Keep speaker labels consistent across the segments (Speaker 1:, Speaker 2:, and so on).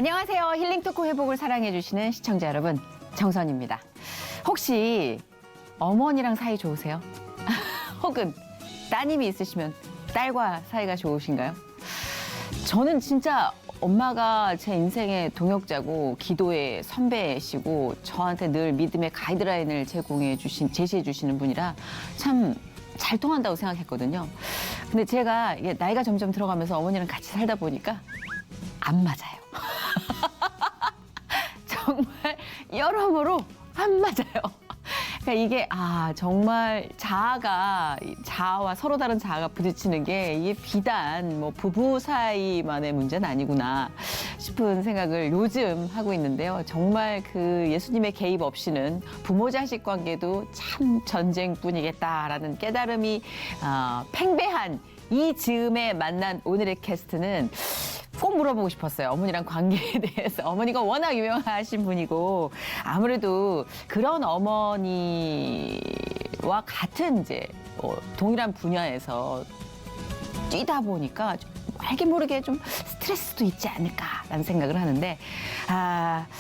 Speaker 1: 안녕하세요. 힐링토크 회복을 사랑해주시는 시청자 여러분, 정선입니다. 혹시 어머니랑 사이 좋으세요? 혹은 따님이 있으시면 딸과 사이가 좋으신가요? 저는 진짜 엄마가 제 인생의 동역자고 기도의 선배시고 저한테 늘 믿음의 가이드라인을 제시해 주시는 분이라 참 잘 통한다고 생각했거든요. 근데 제가 이게 나이가 점점 들어가면서 어머니랑 같이 살다 보니까 안 맞아요. 정말 여러모로 안 맞아요. 그러니까 이게 정말 자아와 서로 다른 자아가 부딪히는 게 이게 비단 뭐 부부 사이만의 문제는 아니구나 싶은 생각을 요즘 하고 있는데요. 정말 그 예수님의 개입 없이는 부모 자식 관계도 참 전쟁뿐이겠다라는 깨달음이 팽배한 이 즈음에 만난 오늘의 게스트는 꼭 물어보고 싶었어요. 어머니랑 관계에 대해서. 어머니가 워낙 유명하신 분이고 아무래도 그런 어머니와 같은 이제 동일한 분야에서 뛰다 보니까 좀 알게 모르게 좀 스트레스도 있지 않을까라는 생각을 하는데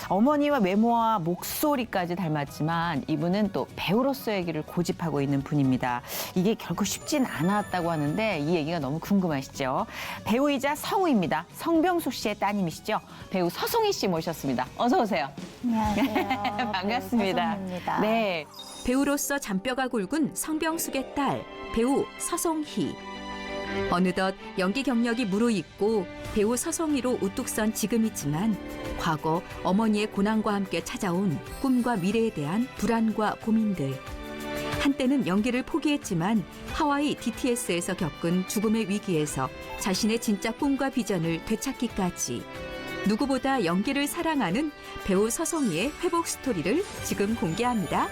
Speaker 1: 어머니와 외모와 목소리까지 닮았지만 이분은 또 배우로서의 길을 고집하고 있는 분입니다. 이게 결코 쉽진 않았다고 하는데 이 얘기가 너무 궁금하시죠? 배우이자 성우입니다. 성병숙 씨의 따님이시죠? 배우 서송희 씨 모셨습니다. 어서 오세요.
Speaker 2: 안녕하세요.
Speaker 1: 반갑습니다.
Speaker 2: 서송희입니다.
Speaker 1: 네.
Speaker 3: 배우로서 잔뼈가 굵은 성병숙의 딸, 배우 서송희. 어느덧 연기 경력이 무르익고 배우 서송희로 우뚝 선 지금이지만 과거 어머니의 고난과 함께 찾아온 꿈과 미래에 대한 불안과 고민들. 한때는 연기를 포기했지만 하와이 DTS에서 겪은 죽음의 위기에서 자신의 진짜 꿈과 비전을 되찾기까지. 누구보다 연기를 사랑하는 배우 서송희의 회복 스토리를 지금 공개합니다.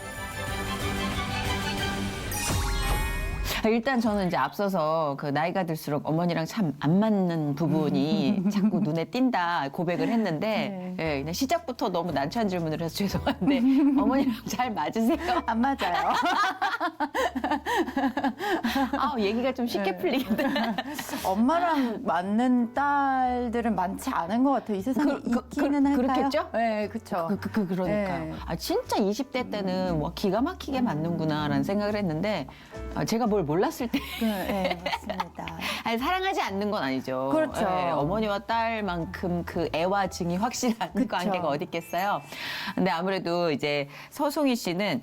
Speaker 1: 일단 저는 이제 앞서서 그 나이가 들수록 어머니랑 참 안 맞는 부분이 자꾸 눈에 띈다 고백을 했는데 예, 그냥 시작부터 너무 난처한 질문을 해서 죄송한데 어머니랑 잘 맞으세요?
Speaker 2: 안 맞아요.
Speaker 1: 얘기가 좀 쉽게 풀리겠다.
Speaker 2: 엄마랑 맞는 딸들은 많지 않은 것 같아요. 이 세상에 있기는 할까요?
Speaker 1: 그렇겠죠?
Speaker 2: 네, 그렇죠.
Speaker 1: 그러니까요.
Speaker 2: 네.
Speaker 1: 진짜 20대 때는 뭐 기가 막히게 맞는구나라는 생각을 했는데 제가 뭘 몰랐을 때
Speaker 2: 네, 맞습니다.
Speaker 1: 사랑하지 않는 건 아니죠.
Speaker 2: 그렇죠.
Speaker 1: 어머니와 딸만큼 그 애와 증이 확실한
Speaker 2: 그쵸.
Speaker 1: 관계가 어디 있겠어요. 근데 아무래도 이제 서송희 씨는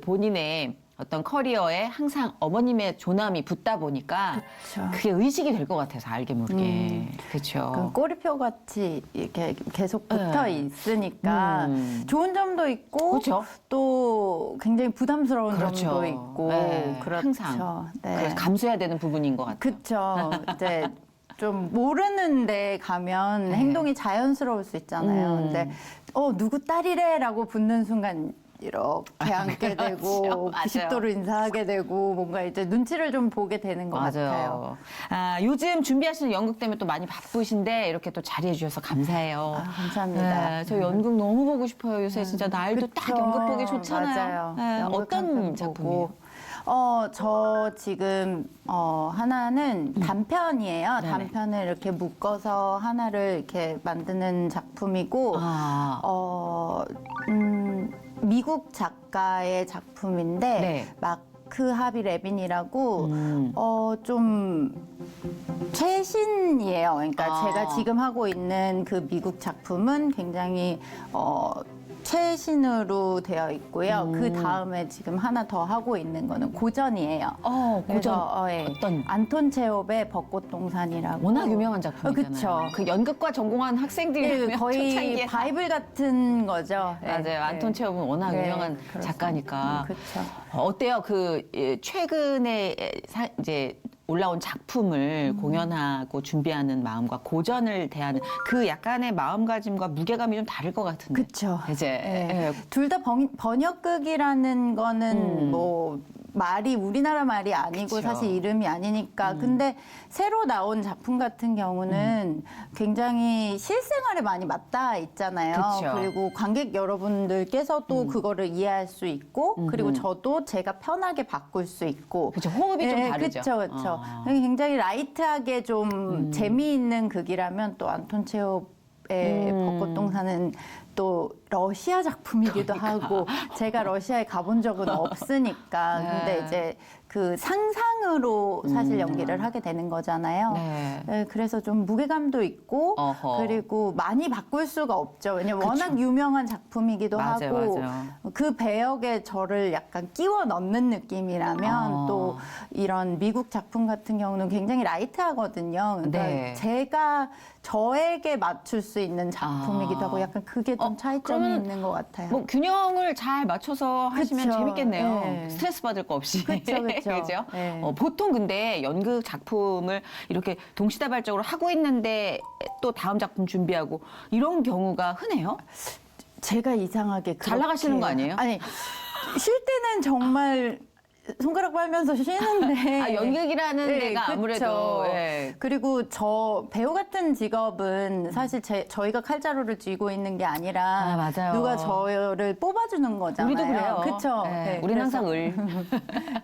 Speaker 1: 본인의 어떤 커리어에 항상 어머님의 조남이 붙다 보니까
Speaker 2: 그쵸.
Speaker 1: 그게 의식이 될 것 같아서 알게 모르게. 그렇죠.
Speaker 2: 꼬리표 같이 이렇게 계속 붙어 있으니까 좋은 점도 있고
Speaker 1: 그렇죠.
Speaker 2: 또 굉장히 부담스러운
Speaker 1: 그렇죠.
Speaker 2: 점도 있고
Speaker 1: 네,
Speaker 2: 그렇죠.
Speaker 1: 항상
Speaker 2: 네.
Speaker 1: 그래서 감수해야 되는 부분인 것 같아요.
Speaker 2: 그쵸. 이제 좀 모르는 데 가면
Speaker 1: 네.
Speaker 2: 행동이 자연스러울 수 있잖아요. 근데 누구 딸이래라고 붙는 순간 이렇게 앉게 되고
Speaker 1: 맞아요.
Speaker 2: 90도로 인사하게 되고 뭔가 이제 눈치를 좀 보게 되는 것 같아요.
Speaker 1: 요즘 준비하시는 연극 때문에 또 많이 바쁘신데 이렇게 또 자리해 주셔서 감사해요.
Speaker 2: 감사합니다.
Speaker 1: 네, 저 연극 너무 보고 싶어요. 요새 진짜 날도 딱
Speaker 2: 그쵸.
Speaker 1: 연극 보기 좋잖아요.
Speaker 2: 맞아요.
Speaker 1: 네,
Speaker 2: 연극
Speaker 1: 어떤
Speaker 2: 한편
Speaker 1: 작품이에요?
Speaker 2: 보고. 저 지금 하나는 단편이에요.
Speaker 1: 네네.
Speaker 2: 단편을 이렇게 묶어서 하나를 이렇게 만드는 작품이고 미국 작가의 작품인데
Speaker 1: 네.
Speaker 2: 마크 하비 레빈이라고 좀 최신이에요. 그러니까 제가 지금 하고 있는 그 미국 작품은 굉장히 최신으로 되어 있고요. 그 다음에 지금 하나 더 하고 있는 거는 고전이에요.
Speaker 1: 고전.
Speaker 2: 그래서,
Speaker 1: 어떤?
Speaker 2: 안톤 체홉의 벚꽃동산이라고.
Speaker 1: 워낙 유명한 작품이잖아요.
Speaker 2: 그쵸.
Speaker 1: 그 연극과 전공한 학생들이
Speaker 2: 네, 거의
Speaker 1: 초창기에
Speaker 2: 바이블 같은 거죠. 네,
Speaker 1: 맞아요.
Speaker 2: 네.
Speaker 1: 안톤 체홉은 워낙
Speaker 2: 네,
Speaker 1: 유명한
Speaker 2: 그렇습니다.
Speaker 1: 작가니까.
Speaker 2: 그렇죠.
Speaker 1: 어때요? 최근에 이제 올라온 작품을 공연하고 준비하는 마음과 고전을 대하는 그 약간의 마음가짐과 무게감이 좀 다를 것 같은데.
Speaker 2: 그렇죠.
Speaker 1: 이제
Speaker 2: 둘 다 번역극이라는 거는 뭐 말이 우리나라 말이 아니고
Speaker 1: 그쵸.
Speaker 2: 사실 이름이 아니니까. 근데 새로 나온 작품 같은 경우는 굉장히 실생활에 많이 맞닿아 있잖아요.
Speaker 1: 그쵸.
Speaker 2: 그리고 관객 여러분들께서 또 그거를 이해할 수 있고 그리고 저도 제가 편하게 바꿀 수 있고.
Speaker 1: 그쵸. 호흡이 좀 다르죠.
Speaker 2: 그렇죠. 굉장히 라이트하게 좀 재미있는 극이라면 또 안톤 체홉 벚꽃동산은 또 러시아 작품이기도 하고 제가 러시아에 가본 적은 없으니까 근데 이제 그 상상으로 사실 연기를 하게 되는 거잖아요.
Speaker 1: 네.
Speaker 2: 네, 그래서 좀 무게감도 있고
Speaker 1: 어허.
Speaker 2: 그리고 많이 바꿀 수가 없죠. 왜냐면 워낙 유명한 작품이기도
Speaker 1: 맞아요,
Speaker 2: 하고
Speaker 1: 맞아요.
Speaker 2: 그 배역에 저를 약간 끼워 넣는 느낌이라면 또 이런 미국 작품 같은 경우는 굉장히 라이트하거든요. 그러니까
Speaker 1: 네.
Speaker 2: 제가 저에게 맞출 수 있는 작품이기도 하고 약간 그게 좀 차이점이
Speaker 1: 그러면
Speaker 2: 있는 것 같아요.
Speaker 1: 뭐 균형을 잘 맞춰서 하시면
Speaker 2: 그쵸.
Speaker 1: 재밌겠네요.
Speaker 2: 네.
Speaker 1: 스트레스 받을 거 없이.
Speaker 2: 그쵸, 그쵸.
Speaker 1: 그죠?
Speaker 2: 네.
Speaker 1: 보통 근데 연극 작품을 이렇게 동시다발적으로 하고 있는데 또 다음 작품 준비하고 이런 경우가 흔해요?
Speaker 2: 제가 이상하게
Speaker 1: 잘 나가시는 거 아니에요?
Speaker 2: 아니 쉴 때는 정말 손가락 빨면서 쉬는데
Speaker 1: 아, 연극이라는
Speaker 2: 네,
Speaker 1: 데가 아무래도.
Speaker 2: 그쵸.
Speaker 1: 예.
Speaker 2: 그리고 저 배우 같은 직업은 사실 저희가 칼자루를 쥐고 있는 게 아니라
Speaker 1: 아, 맞아요.
Speaker 2: 누가 저를 뽑아주는 거잖아요.
Speaker 1: 우리도 그래요.
Speaker 2: 그쵸?
Speaker 1: 예,
Speaker 2: 네,
Speaker 1: 우리는
Speaker 2: 그래서
Speaker 1: 항상 을.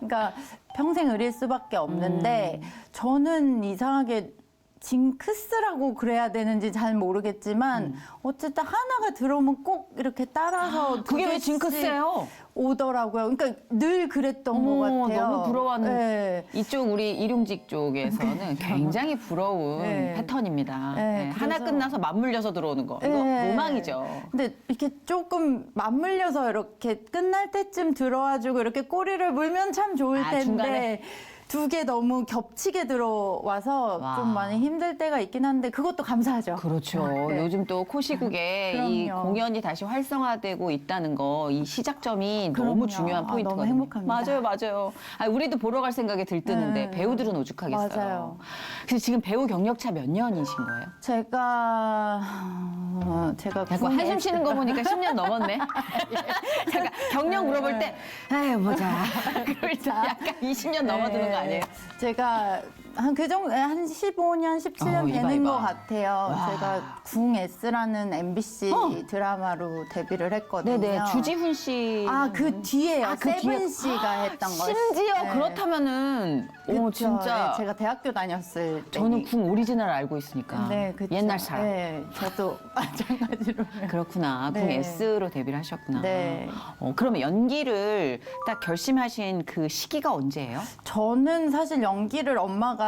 Speaker 2: 그러니까 평생 의릴 수밖에 없는데 저는 이상하게 징크스라고 그래야 되는지 잘 모르겠지만 어쨌든 하나가 들어오면 꼭 이렇게 따라서
Speaker 1: 그게 왜
Speaker 2: 두 개씩
Speaker 1: 징크스예요?
Speaker 2: 오더라고요. 그러니까 늘 그랬던
Speaker 1: 어머,
Speaker 2: 것 같아요.
Speaker 1: 너무 부러워하는
Speaker 2: 네.
Speaker 1: 이쪽 우리 일용직 쪽에서는 굉장히 부러운
Speaker 2: 네.
Speaker 1: 패턴입니다.
Speaker 2: 네,
Speaker 1: 예, 하나
Speaker 2: 그래서-
Speaker 1: 끝나서 맞물려서 들어오는 거. 이거
Speaker 2: 네.
Speaker 1: 로망이죠.
Speaker 2: 근데 이렇게 조금 맞물려서 이렇게 끝날 때쯤 들어와주고 이렇게 꼬리를 물면 참 좋을
Speaker 1: 아,
Speaker 2: 텐데
Speaker 1: 중간에?
Speaker 2: 두 개 너무 겹치게 들어와서
Speaker 1: 와.
Speaker 2: 좀 많이 힘들 때가 있긴 한데 그것도 감사하죠.
Speaker 1: 그렇죠.
Speaker 2: 네.
Speaker 1: 요즘 또 코시국에 이
Speaker 2: 그럼요.
Speaker 1: 공연이 다시 활성화되고 있다는 거, 이 시작점이
Speaker 2: 그럼요.
Speaker 1: 너무 중요한
Speaker 2: 아,
Speaker 1: 포인트거든요.
Speaker 2: 너무 행복합니다.
Speaker 1: 맞아요, 맞아요. 아, 우리도 보러 갈 생각이 들뜨는데
Speaker 2: 네.
Speaker 1: 배우들은 오죽하겠어요.
Speaker 2: 맞아요.
Speaker 1: 그래서 지금 배우 경력차 몇 년이신 거예요?
Speaker 2: 제가
Speaker 1: 약간 한숨 쉬는 거 보니까 10년 넘었네. 잠깐 경력 물어볼 때, 아유 보자. 그럴 때 약간 20년 넘어드는 거 아니에요?
Speaker 2: 제가 한 그 정도 한 15년, 17년
Speaker 1: 이봐,
Speaker 2: 되는
Speaker 1: 이봐.
Speaker 2: 것 같아요.
Speaker 1: 와.
Speaker 2: 제가 궁 S라는 MBC 드라마로 데뷔를 했거든요.
Speaker 1: 네네, 주지훈 씨.
Speaker 2: 아, 그 뒤에요.
Speaker 1: 아, 그
Speaker 2: 세븐
Speaker 1: 뒤에.
Speaker 2: 씨가 했던 거.
Speaker 1: 심지어
Speaker 2: 네.
Speaker 1: 그렇다면은, 오,
Speaker 2: 그쵸.
Speaker 1: 진짜.
Speaker 2: 네, 제가 대학교 다녔을 때.
Speaker 1: 저는 궁 오리지널 알고 있으니까.
Speaker 2: 네, 그쵸.
Speaker 1: 옛날 사람.
Speaker 2: 네, 저도 마찬가지로.
Speaker 1: 그렇구나. 궁
Speaker 2: 네.
Speaker 1: S로 데뷔를 하셨구나.
Speaker 2: 네.
Speaker 1: 그러면 연기를 딱 결심하신 그 시기가 언제예요?
Speaker 2: 저는 사실 연기를 엄마가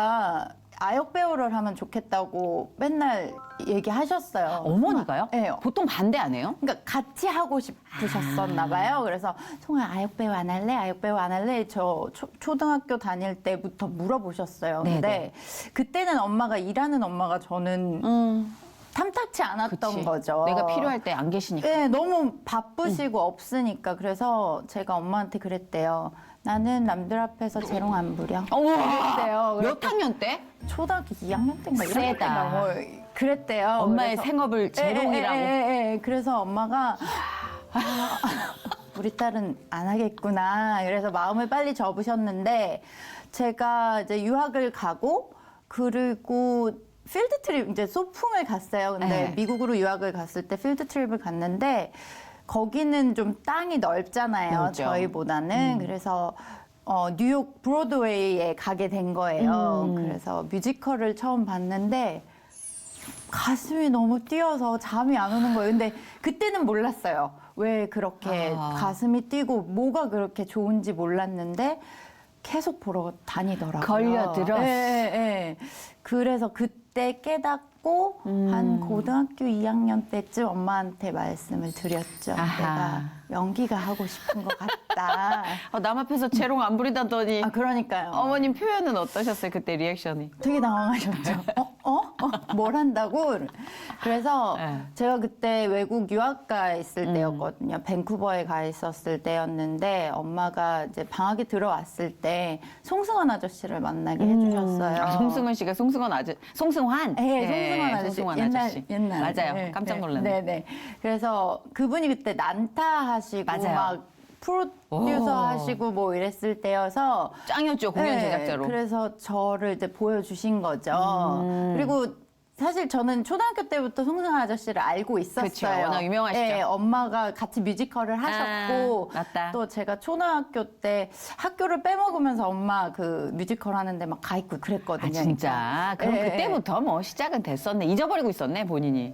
Speaker 2: 아역 배우를 하면 좋겠다고 맨날 얘기하셨어요.
Speaker 1: 어머니가요?
Speaker 2: 네.
Speaker 1: 보통 반대 안 해요?
Speaker 2: 그러니까 같이 하고 싶으셨었나 봐요. 그래서 송아 아역 배우 안 할래? 아역 배우 안 할래? 저 초등학교 다닐 때부터 물어보셨어요. 근데
Speaker 1: 네네.
Speaker 2: 그때는 엄마가 일하는 엄마가 저는 탐탁치 않았던
Speaker 1: 그치.
Speaker 2: 거죠.
Speaker 1: 내가 필요할 때 안 계시니까.
Speaker 2: 네, 너무 바쁘시고 없으니까 그래서 제가 엄마한테 그랬대요. 나는 남들 앞에서 재롱 안 부려. 그랬대요.
Speaker 1: 몇 학년 때?
Speaker 2: 초등학교 2학년 때인가 1학년
Speaker 1: 세다.
Speaker 2: 때인가 뭐 그랬대요.
Speaker 1: 엄마의
Speaker 2: 그래서-
Speaker 1: 생업을 재롱이라고.
Speaker 2: 예. 그래서 엄마가 우리 딸은 안 하겠구나. 그래서 마음을 빨리 접으셨는데 제가 이제 유학을 가고 그리고 필드 트립 이제 소풍을 갔어요. 근데
Speaker 1: 네.
Speaker 2: 미국으로 유학을 갔을 때 필드 트립을 갔는데 거기는 좀 땅이 넓잖아요.
Speaker 1: 넓죠.
Speaker 2: 저희보다는. 그래서 뉴욕 브로드웨이에 가게 된 거예요. 그래서 뮤지컬을 처음 봤는데 가슴이 너무 뛰어서 잠이 안 오는 거예요. 근데 그때는 몰랐어요. 왜 그렇게 가슴이 뛰고 뭐가 그렇게 좋은지 몰랐는데 계속 보러 다니더라고요.
Speaker 1: 걸려들었어.
Speaker 2: 예. 그래서 그때 깨닫고 한 고등학교 2학년 때쯤 엄마한테 말씀을 드렸죠.
Speaker 1: 아하.
Speaker 2: 내가 연기가 하고 싶은 것 같다.
Speaker 1: 남 앞에서 재롱 안 부리다더니
Speaker 2: 아, 그러니까요.
Speaker 1: 어머님 표현은 어떠셨어요? 그때 리액션이?
Speaker 2: 되게 당황하셨죠. 뭘 한다고? 그래서
Speaker 1: 네.
Speaker 2: 제가 그때 외국 유학가 있을 때였거든요. 밴쿠버에 가 있었을 때였는데 엄마가 이제 방학에 들어왔을 때 송승헌 아저씨를 만나게 해주셨어요.
Speaker 1: 아, 송승헌 씨가 송승환 아저씨.
Speaker 2: 송승헌 아저씨.
Speaker 1: 송승헌
Speaker 2: 옛날,
Speaker 1: 아저씨.
Speaker 2: 옛날.
Speaker 1: 맞아요.
Speaker 2: 네,
Speaker 1: 깜짝
Speaker 2: 네,
Speaker 1: 놀랐네.
Speaker 2: 네. 그래서 그분이 그때 난타하시고
Speaker 1: 맞아요.
Speaker 2: 막 프로듀서 하시고 뭐 이랬을 때여서
Speaker 1: 짱이었죠, 공연
Speaker 2: 네,
Speaker 1: 제작자로.
Speaker 2: 그래서 저를 이제 보여주신 거죠. 그리고 사실 저는 초등학교 때부터 송승헌 아저씨를 알고 있었어요.
Speaker 1: 그쵸, 워낙 유명하시죠.
Speaker 2: 네, 엄마가 같이 뮤지컬을 하셨고
Speaker 1: 맞다.
Speaker 2: 또 제가 초등학교 때 학교를 빼먹으면서 엄마 그 뮤지컬 하는데 막 가 있고 그랬거든요.
Speaker 1: 아 진짜. 그럼
Speaker 2: 예,
Speaker 1: 그때부터 뭐 시작은 됐었네. 잊어버리고 있었네 본인이.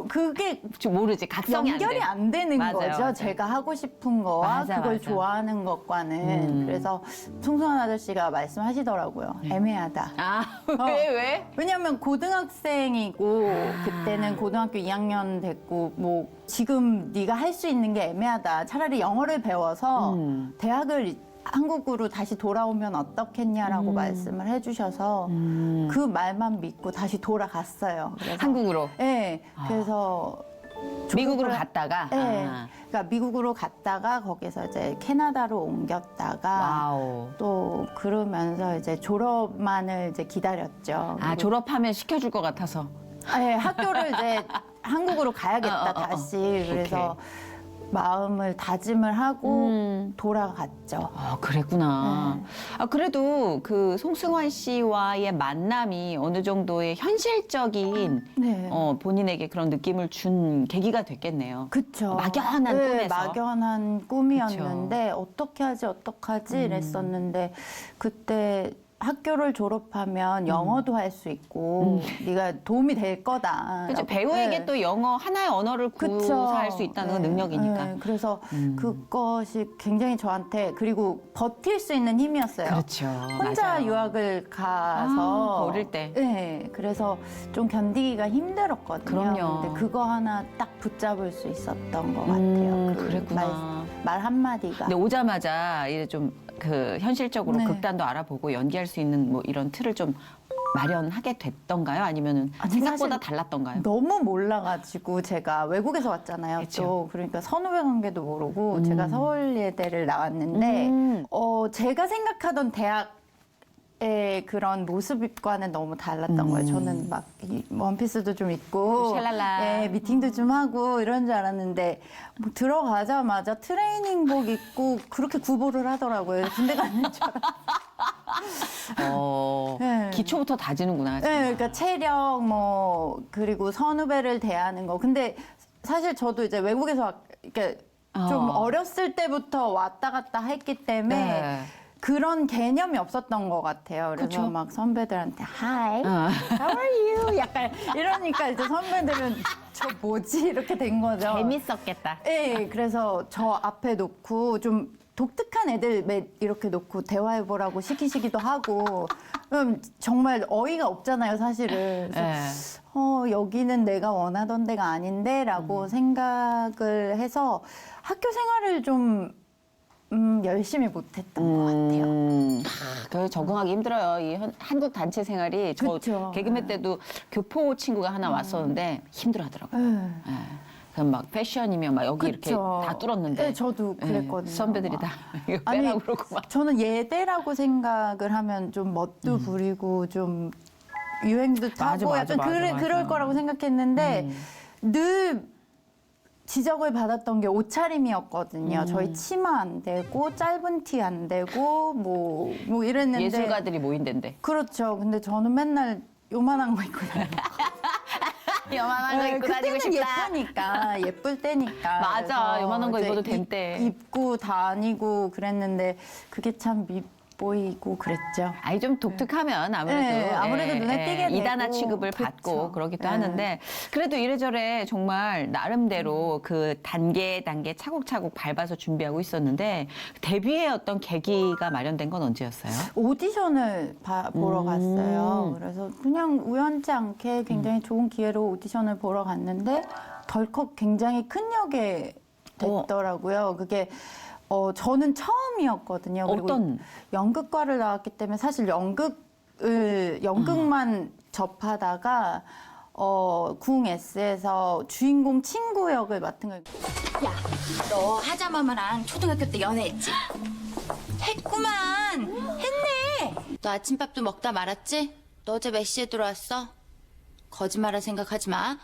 Speaker 2: 그게
Speaker 1: 모르지. 각성이
Speaker 2: 연결이
Speaker 1: 안 돼.
Speaker 2: 안 되는
Speaker 1: 맞아요,
Speaker 2: 거죠.
Speaker 1: 맞아요.
Speaker 2: 제가 하고 싶은 거와
Speaker 1: 맞아,
Speaker 2: 그걸
Speaker 1: 맞아.
Speaker 2: 좋아하는 것과는. 그래서 송승헌 아저씨가 말씀하시더라고요. 애매하다.
Speaker 1: 아
Speaker 2: 어.
Speaker 1: 왜?
Speaker 2: 왜냐면 고등학생이고 그때는 고등학교 2학년 됐고 뭐 지금 네가 할 수 있는 게 애매하다. 차라리 영어를 배워서 대학을 한국으로 다시 돌아오면 어떻겠냐라고 말씀을 해주셔서 그 말만 믿고 다시 돌아갔어요. 그래서
Speaker 1: 한국으로.
Speaker 2: 네, 그래서
Speaker 1: 미국으로
Speaker 2: 졸업을-
Speaker 1: 갔다가.
Speaker 2: 네,
Speaker 1: 아.
Speaker 2: 그러니까 미국으로 갔다가 거기서 이제 캐나다로 옮겼다가
Speaker 1: 와우.
Speaker 2: 또 그러면서 이제 졸업만을 이제 기다렸죠.
Speaker 1: 아 졸업하면 시켜줄 것 같아서.
Speaker 2: 네, 학교를 이제 한국으로 가야겠다 다시. 그래서 마음을 다짐을 하고 돌아갔죠.
Speaker 1: 아, 그랬구나. 아, 그래도 그 송승헌 씨와의 만남이 어느 정도의 현실적인
Speaker 2: 네.
Speaker 1: 본인에게 그런 느낌을 준 계기가 됐겠네요.
Speaker 2: 그쵸.
Speaker 1: 막연한
Speaker 2: 네,
Speaker 1: 꿈에서.
Speaker 2: 막연한 꿈이었는데 어떻게 하지 이랬었는데 그때 학교를 졸업하면 영어도 할 수 있고 네가 도움이 될 거다.
Speaker 1: 그렇죠. 배우에게 또 영어 하나의 언어를 구사할 수 있다는 건 능력이니까.
Speaker 2: 네, 그래서 그것이 굉장히 저한테 그리고 버틸 수 있는 힘이었어요.
Speaker 1: 그렇죠.
Speaker 2: 혼자
Speaker 1: 맞아요.
Speaker 2: 유학을 가서
Speaker 1: 어릴 때.
Speaker 2: 네, 그래서 좀 견디기가 힘들었거든요.
Speaker 1: 그럼요.
Speaker 2: 근데 그거 하나 딱 붙잡을 수 있었던 것 같아요. 그
Speaker 1: 그랬구나.
Speaker 2: 말 한마디가.
Speaker 1: 근데 오자마자 이제 좀 그 현실적으로
Speaker 2: 네.
Speaker 1: 극단도 알아보고 연기할 수 있는 뭐 이런 틀을 좀 마련하게 됐던가요? 아니면은
Speaker 2: 아니,
Speaker 1: 생각보다
Speaker 2: 사실
Speaker 1: 달랐던가요?
Speaker 2: 너무 몰라가지고 제가 외국에서 왔잖아요.
Speaker 1: 그쵸.
Speaker 2: 또 그러니까 선후배 관계도 모르고 제가 서울예대를 나왔는데 제가 생각하던 대학의 그런 모습과는 너무 달랐던 거예요. 저는 막 원피스도 좀 입고
Speaker 1: 샬랄라.
Speaker 2: 예, 미팅도 좀 하고 이런 줄 알았는데 뭐 들어가자마자 트레이닝복 입고 그렇게 구보를 하더라고요. 군대 가는 줄 알았어요. 네.
Speaker 1: 기초부터 다지는구나.
Speaker 2: 네,
Speaker 1: 정말.
Speaker 2: 그러니까 체력 뭐 그리고 선후배를 대하는 거. 근데 사실 저도 이제 외국에서 이렇게 좀 어렸을 때부터 왔다 갔다 했기 때문에
Speaker 1: 네.
Speaker 2: 그런 개념이 없었던 것 같아요. 그래서
Speaker 1: 그쵸?
Speaker 2: 막 선배들한테 Hi, how are you? 약간 이러니까 이제 선배들은 저 뭐지? 이렇게 된 거죠.
Speaker 1: 재밌었겠다.
Speaker 2: 네, 그래서 저 앞에 놓고 좀 독특한 애들 이렇게 놓고 대화해보라고 시키시기도 하고 정말 어이가 없잖아요, 사실은. 그래서 여기는 내가 원하던 데가 아닌데 라고 생각을 해서 학교 생활을 좀 열심히 못했던 것 같아요.
Speaker 1: 그 적응하기 힘들어요. 이 한국 단체 생활이 저
Speaker 2: 그쵸.
Speaker 1: 개그맨 때도 교포 친구가 하나 왔었는데 힘들어하더라고요.
Speaker 2: 네.
Speaker 1: 그럼 막 패션이면 막 여기 이렇게
Speaker 2: 그쵸.
Speaker 1: 다 뚫었는데.
Speaker 2: 네, 저도 그랬거든요.
Speaker 1: 선배들이 다 이거
Speaker 2: 아니,
Speaker 1: 빼라고 그러고 막.
Speaker 2: 저는 예대라고 생각을 하면 좀 멋도 부리고 좀 유행도 타고
Speaker 1: 맞아,
Speaker 2: 약간
Speaker 1: 맞아.
Speaker 2: 그럴 거라고 생각했는데 늘 지적을 받았던 게 옷차림이었거든요. 저희 치마 안 되고 짧은 티 안 되고 뭐 이랬는데
Speaker 1: 예술가들이 모인댄데.
Speaker 2: 그렇죠. 근데 저는 맨날 요만한 거 입고 다녀요.
Speaker 1: 요만한 거 입고 다니고
Speaker 2: 그때는
Speaker 1: 싶다.
Speaker 2: 예쁘니까 예쁠 때니까.
Speaker 1: 맞아.
Speaker 2: 그래서
Speaker 1: 요만한 거
Speaker 2: 이제
Speaker 1: 입어도 된 때.
Speaker 2: 입고 다니고 그랬는데 그게 참 밉보이고 그랬죠.
Speaker 1: 아니 좀 독특하면 아무래도
Speaker 2: 네, 아무래도 눈에 띄게 되고.
Speaker 1: 이단아 취급을 받고
Speaker 2: 그쵸.
Speaker 1: 그러기도
Speaker 2: 네.
Speaker 1: 하는데 그래도 이래저래 정말 나름대로 그 단계 차곡차곡 밟아서 준비하고 있었는데 데뷔의 어떤 계기가 마련된 건 언제였어요?
Speaker 2: 오디션을 보러 갔어요. 그래서 그냥 우연치 않게 굉장히 좋은 기회로 오디션을 보러 갔는데 덜컥 굉장히 큰 역에 됐더라고요. 그게 저는 처음이었거든요. 그리고
Speaker 1: 어떤?
Speaker 2: 연극과를 나왔기 때문에 사실 연극만 접하다가 궁 S에서 주인공 친구 역을 맡은 거예요.
Speaker 4: 야, 너 하자마마랑 초등학교 때 연애했지? 했구만. 했네. 너 아침밥도 먹다 말았지? 너 어제 몇 시에 들어왔어? 거짓말할 생각하지 마.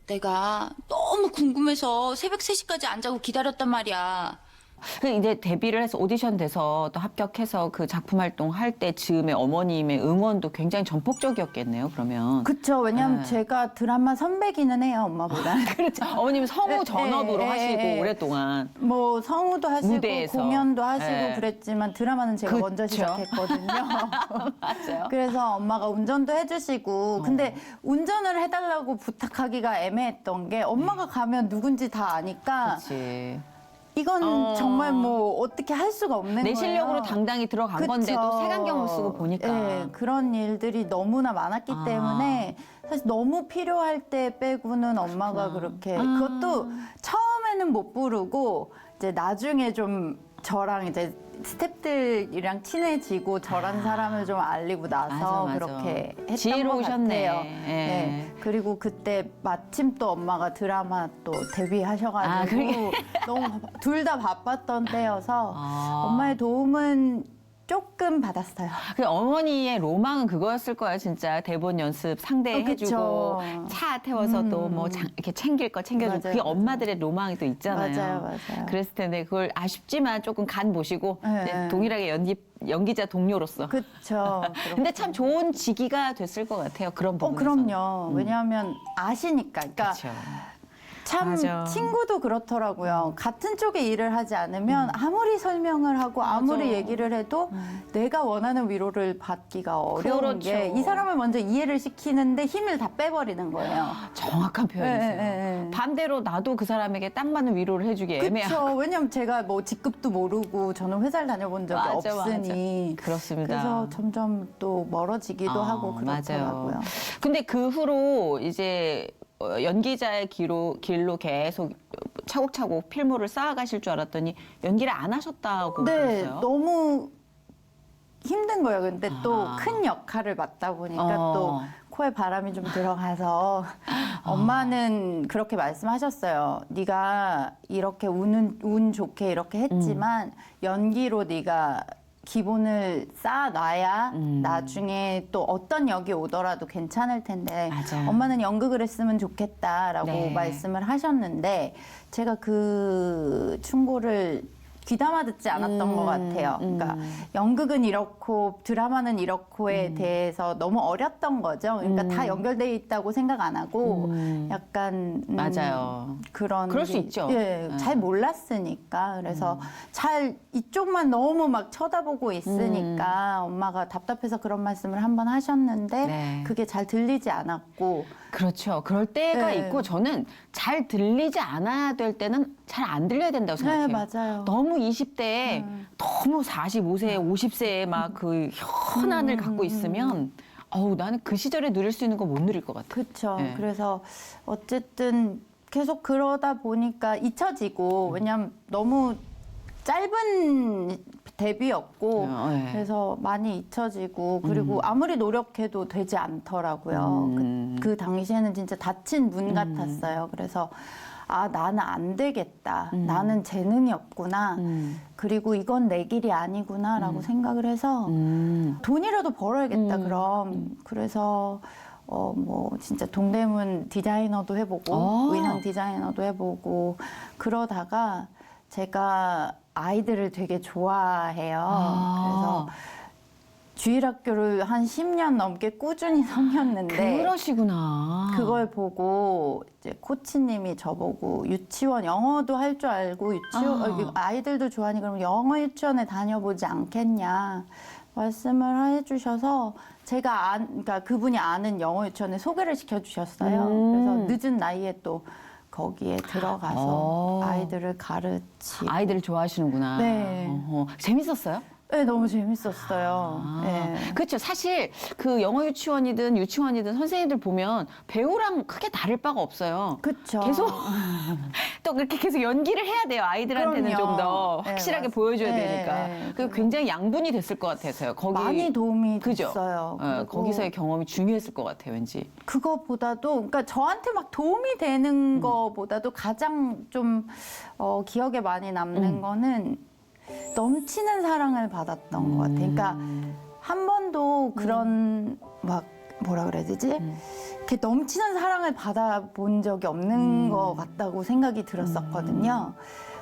Speaker 4: 내가 너무 궁금해서 새벽 3시까지 안 자고 기다렸단 말이야.
Speaker 1: 이제 데뷔를 해서 오디션 돼서 또 합격해서 그 작품 활동할 때 즈음에 어머님의 응원도 굉장히 전폭적이었겠네요. 그러면.
Speaker 2: 그쵸. 왜냐면
Speaker 1: 네.
Speaker 2: 제가 드라마 선배기는 해요, 엄마보다.
Speaker 1: 그렇죠. 어머님 성우 전업으로 하시고
Speaker 2: 예.
Speaker 1: 오랫동안.
Speaker 2: 뭐 성우도 하시고
Speaker 1: 무대에서.
Speaker 2: 공연도 하시고
Speaker 1: 예.
Speaker 2: 그랬지만 드라마는 제가 먼저
Speaker 1: 그쵸.
Speaker 2: 시작했거든요.
Speaker 1: 맞아요.
Speaker 2: 그래서 엄마가 운전도 해주시고 근데 운전을 해달라고 부탁하기가 애매했던 게 엄마가 가면 누군지 다 아니까
Speaker 1: 그렇지.
Speaker 2: 이건 정말 뭐 어떻게 할 수가 없는
Speaker 1: 내
Speaker 2: 거예요.
Speaker 1: 실력으로 당당히 들어간
Speaker 2: 그쵸.
Speaker 1: 건데도 색안경을 쓰고 보니까.
Speaker 2: 네, 그런 일들이 너무나 많았기
Speaker 1: 아.
Speaker 2: 때문에 사실 너무 필요할 때 빼고는 엄마가 그렇게 그것도 처음에는 못 부르고 이제 나중에 좀 저랑 이제 스태프들이랑 친해지고 저란 사람을 좀 알리고 나서
Speaker 1: 맞아.
Speaker 2: 그렇게 했던
Speaker 1: 지혜로우셨네.
Speaker 2: 것 같아요.
Speaker 1: 예.
Speaker 2: 네. 그리고 그때 마침 또 엄마가 드라마 또 데뷔하셔가지고 너무 둘 다 바빴던 때여서 엄마의 도움은 조금 받았어요.
Speaker 1: 그 어머니의 로망은 그거였을 거예요, 진짜. 대본 연습 상대해주고,
Speaker 2: 그쵸.
Speaker 1: 차 태워서 또 뭐 이렇게 챙길 거 챙겨주고.
Speaker 2: 맞아요,
Speaker 1: 그게
Speaker 2: 맞아요.
Speaker 1: 엄마들의 로망이 또 있잖아요.
Speaker 2: 맞아요.
Speaker 1: 그랬을 텐데 그걸 아쉽지만 조금 간 보시고
Speaker 2: 네.
Speaker 1: 이제 동일하게 연기자 동료로서.
Speaker 2: 그렇죠.
Speaker 1: 근데 참 좋은 직위가 됐을 것 같아요, 그런 부분에서.
Speaker 2: 그럼요. 왜냐하면 아시니까. 그러니까
Speaker 1: 그렇죠.
Speaker 2: 참
Speaker 1: 맞아.
Speaker 2: 친구도 그렇더라고요. 같은 쪽에 일을 하지 않으면 아무리 설명을 하고 아무리 얘기를 해도 내가 원하는 위로를 받기가 어려운
Speaker 1: 그렇죠.
Speaker 2: 게 이 사람을 먼저 이해를 시키는데 힘을 다 빼버리는 거예요.
Speaker 1: 정확한 표현이세요.
Speaker 2: 네.
Speaker 1: 반대로 나도 그 사람에게 딱 맞는 위로를 해주기 애매하고.
Speaker 2: 그렇죠. 왜냐면 제가 뭐 직급도 모르고 저는 회사를 다녀본 적이
Speaker 1: 맞아,
Speaker 2: 없으니.
Speaker 1: 그렇습니다.
Speaker 2: 그래서 점점 또 멀어지기도 하고 그렇더라고요.
Speaker 1: 맞아요. 근데 그 후로 이제 연기자의 길로 계속 차곡차곡 필모를 쌓아가실 줄 알았더니 연기를 안 하셨다고
Speaker 2: 네,
Speaker 1: 그랬어요.
Speaker 2: 너무 힘든 거예요. 근데 또
Speaker 1: 아.
Speaker 2: 큰 역할을 맡다 보니까 또 코에 바람이 좀 들어가서
Speaker 1: 아.
Speaker 2: 엄마는 그렇게 말씀하셨어요. 네가 이렇게 운 좋게 이렇게 했지만 연기로 네가 기본을 쌓아놔야 나중에 또 어떤 역이 오더라도 괜찮을 텐데
Speaker 1: 맞아요.
Speaker 2: 엄마는 연극을 했으면 좋겠다라고
Speaker 1: 네.
Speaker 2: 말씀을 하셨는데 제가 그 충고를 귀담아 듣지 않았던 것 같아요. 그러니까 연극은 이렇고 드라마는 이렇고에 대해서 너무 어렸던 거죠. 그러니까 다 연결돼 있다고 생각 안 하고 약간
Speaker 1: 맞아요. 그럴 수 있죠.
Speaker 2: 예,
Speaker 1: 네.
Speaker 2: 잘 몰랐으니까 그래서 잘 이쪽만 너무 막 쳐다보고 있으니까 엄마가 답답해서 그런 말씀을 한번 하셨는데
Speaker 1: 네.
Speaker 2: 그게 잘 들리지 않았고
Speaker 1: 그렇죠. 그럴 때가
Speaker 2: 네.
Speaker 1: 있고 저는 잘 들리지 않아야 될 때는 잘 안 들려야 된다고 생각해요.
Speaker 2: 네, 맞아요.
Speaker 1: 너무 20대에 너무 45세, 50세에 막 그 현안을 갖고 있으면 나는 그 시절에 누릴 수 있는 거 못 누릴 것 같아요.
Speaker 2: 그렇죠.
Speaker 1: 네.
Speaker 2: 그래서 어쨌든 계속 그러다 보니까 잊혀지고 왜냐면 너무 짧은 데뷔였고
Speaker 1: 네.
Speaker 2: 그래서 많이 잊혀지고 그리고 아무리 노력해도 되지 않더라고요. 그 당시에는 진짜 닫힌 문 같았어요. 그래서 아 나는 안 되겠다. 나는 재능이 없구나. 그리고 이건 내 길이 아니구나라고 생각을 해서 돈이라도 벌어야겠다. 그럼 그래서 뭐 진짜 동대문 디자이너도 해보고 의상 디자이너도 해보고 그러다가 제가 아이들을 되게 좋아해요. 그래서 주일학교를 한 10년 넘게 꾸준히 섬겼는데
Speaker 1: 그러시구나.
Speaker 2: 그걸 보고 이제 코치님이 저보고 유치원 영어도 할 줄 알고 유치원 아이들도 좋아하니 그럼 영어 유치원에 다녀보지 않겠냐 말씀을 해주셔서 제가 그러니까 그분이 아는 영어 유치원에 소개를 시켜주셨어요. 그래서 늦은 나이에 또 거기에 들어가서 아이들을 가르치고
Speaker 1: 아이들을 좋아하시는구나.
Speaker 2: 네.
Speaker 1: 재밌었어요?
Speaker 2: 네, 너무 재밌었어요. 네.
Speaker 1: 그렇죠. 사실 그 영어 유치원이든 유치원이든 선생님들 보면 배우랑 크게 다를 바가 없어요.
Speaker 2: 그쵸.
Speaker 1: 계속 또 그렇게 계속 연기를 해야 돼요. 아이들한테는
Speaker 2: 그럼요.
Speaker 1: 좀 더
Speaker 2: 네,
Speaker 1: 확실하게
Speaker 2: 맞-
Speaker 1: 보여줘야
Speaker 2: 네,
Speaker 1: 되니까.
Speaker 2: 네.
Speaker 1: 그 굉장히 양분이 됐을 것 같아서요. 거기
Speaker 2: 많이 도움이
Speaker 1: 그죠?
Speaker 2: 됐어요. 그리고
Speaker 1: 거기서의 경험이 중요했을 것 같아요. 왠지.
Speaker 2: 그거보다도 그러니까 저한테 막 도움이 되는 거보다도 가장 좀 기억에 많이 남는 거는 넘치는 사랑을 받았던 것 같아요. 그러니까 한 번도 그런 막 뭐라 그래야 되지? 이렇게 넘치는 사랑을 받아본 적이 없는 것 같다고 생각이 들었었거든요.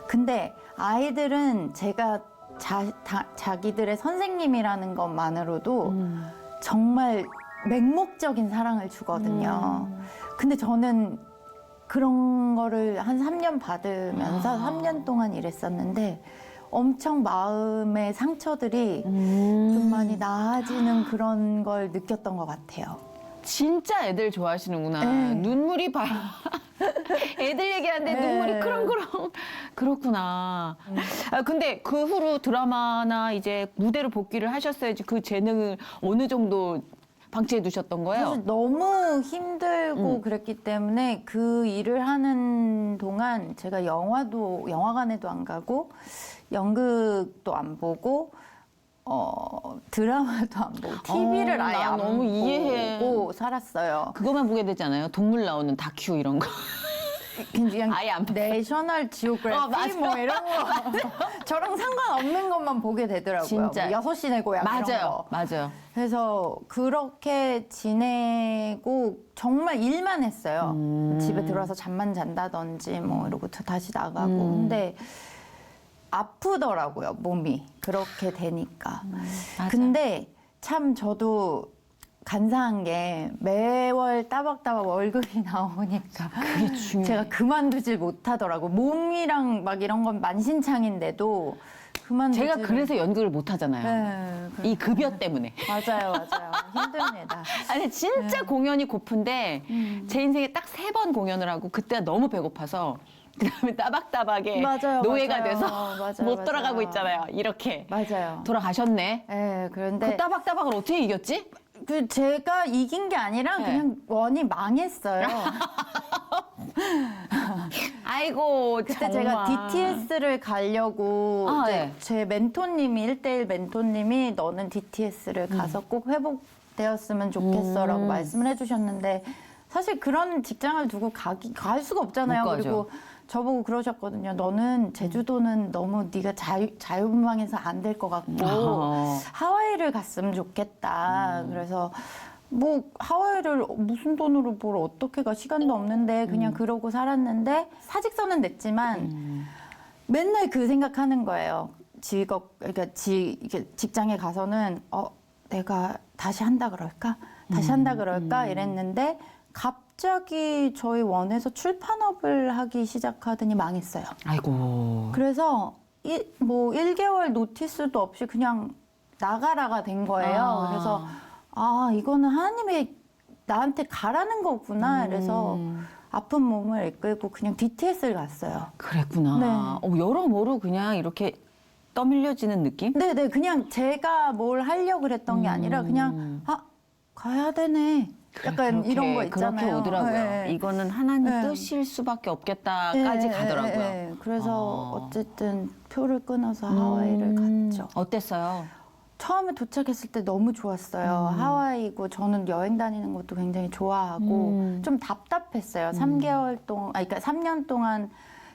Speaker 2: 근데 아이들은 제가 자기들의 선생님이라는 것만으로도 정말 맹목적인 사랑을 주거든요. 근데 저는 그런 거를 한 3년 받으면서 3년 동안 일했었는데 엄청 마음의 상처들이 좀 많이 나아지는 그런 걸 느꼈던 것 같아요.
Speaker 1: 진짜 애들 좋아하시는구나.
Speaker 2: 네.
Speaker 1: 눈물이 애들 얘기하는데
Speaker 2: 네.
Speaker 1: 눈물이 크렁크렁. 그렇구나. 아, 근데 그 후로 드라마나 이제 무대로 복귀를 하셨어야지 그 재능을 어느 정도 방치해 두셨던 거예요?
Speaker 2: 사실 너무 힘들고 그랬기 때문에 그 일을 하는 동안 제가 영화관에도 안 가고 연극도 안 보고 드라마도 안 보고 TV를 아예
Speaker 1: 나
Speaker 2: 안
Speaker 1: 너무 이해해.
Speaker 2: 보고 살았어요.
Speaker 1: 그것만 보게 되잖아요. 동물 나오는 다큐 이런 거.
Speaker 2: 그냥
Speaker 1: 아예 안 봤어요.
Speaker 2: 내셔널 지오그래피
Speaker 1: 맞아.
Speaker 2: 뭐 이런 거 저랑 상관없는 것만 보게 되더라고요.
Speaker 1: 진짜.
Speaker 2: 뭐 6시 내 고향 이런
Speaker 1: 맞아요.
Speaker 2: 거.
Speaker 1: 맞아요.
Speaker 2: 그래서 그렇게 지내고 정말 일만 했어요. 집에 들어와서 잠만 잔다든지 뭐 이러고 다시 나가고. 근데 아프더라고요, 몸이. 그렇게 되니까.
Speaker 1: 맞아.
Speaker 2: 근데 참 저도 간사한 게 매월 따박따박 월급이 나오니까
Speaker 1: 그게 중요해.
Speaker 2: 제가 그만두질 못하더라고. 몸이랑 막 이런 건 만신창인데도 그만두질
Speaker 1: 제가 그래서 연극을 못 하잖아요.
Speaker 2: 네,
Speaker 1: 이 급여 때문에.
Speaker 2: 맞아요. 힘듭니다.
Speaker 1: 아니 진짜 공연이 고픈데 제 인생에 딱 3번 공연을 하고 그때가 너무 배고파서 그다음에 따박따박에
Speaker 2: 맞아요,
Speaker 1: 노예가
Speaker 2: 맞아요.
Speaker 1: 돼서
Speaker 2: 맞아요,
Speaker 1: 못 돌아가고
Speaker 2: 맞아요.
Speaker 1: 있잖아요. 이렇게
Speaker 2: 맞아요.
Speaker 1: 돌아가셨네.
Speaker 2: 네, 그런데
Speaker 1: 그 따박따박을 어떻게 이겼지?
Speaker 2: 그 제가 이긴 게 아니라
Speaker 1: 네.
Speaker 2: 그냥 원이 망했어요.
Speaker 1: 아이고
Speaker 2: 그때
Speaker 1: 정말.
Speaker 2: 제가 DTS를 가려고
Speaker 1: 아,
Speaker 2: 이제
Speaker 1: 네.
Speaker 2: 제 멘토님이 1대1 멘토님이 너는 DTS를 가서 꼭 회복되었으면 좋겠어라고 말씀을 해주셨는데 사실 그런 직장을 두고 갈 수가 없잖아요.
Speaker 1: 못 가죠.
Speaker 2: 그리고 저보고 그러셨거든요. 너는 제주도는 너무 네가 자유분방해서 안 될 것 같고 하와이를 갔으면 좋겠다. 그래서 뭐 하와이를 무슨 돈으로 뭘 어떻게 가 시간도 없는데 그냥 그러고 살았는데 사직서는 냈지만 맨날 그 생각하는 거예요. 그러니까 이게 직장에 가서는 내가 다시 한다 그럴까? 다시 한다 그럴까? 이랬는데 갑자기 저희 원에서 출판업을 하기 시작하더니 망했어요.
Speaker 1: 아이고.
Speaker 2: 그래서 뭐 1개월 노티스도 없이 그냥 나가라가 된 거예요. 그래서 이거는 하나님이 나한테 가라는 거구나. 그래서 아픈 몸을 이끌고 그냥 DTS를 갔어요.
Speaker 1: 그랬구나.
Speaker 2: 네.
Speaker 1: 여러모로 그냥 이렇게 떠밀려지는 느낌?
Speaker 2: 네네, 그냥 제가 뭘 하려고 그랬던 게 아니라 그냥 가야 되네. 약간 이런 거 있잖아요.
Speaker 1: 그렇게 오더라고요.
Speaker 2: 네.
Speaker 1: 이거는 하나님
Speaker 2: 네.
Speaker 1: 뜻일 수밖에 없겠다까지 가더라고요.
Speaker 2: 네. 그래서 어쨌든 표를 끊어서 하와이를 갔죠.
Speaker 1: 어땠어요?
Speaker 2: 처음에 도착했을 때 너무 좋았어요. 하와이고 저는 여행 다니는 것도 굉장히 좋아하고 좀 답답했어요. 3개월 동안, 그러니까 3년 동안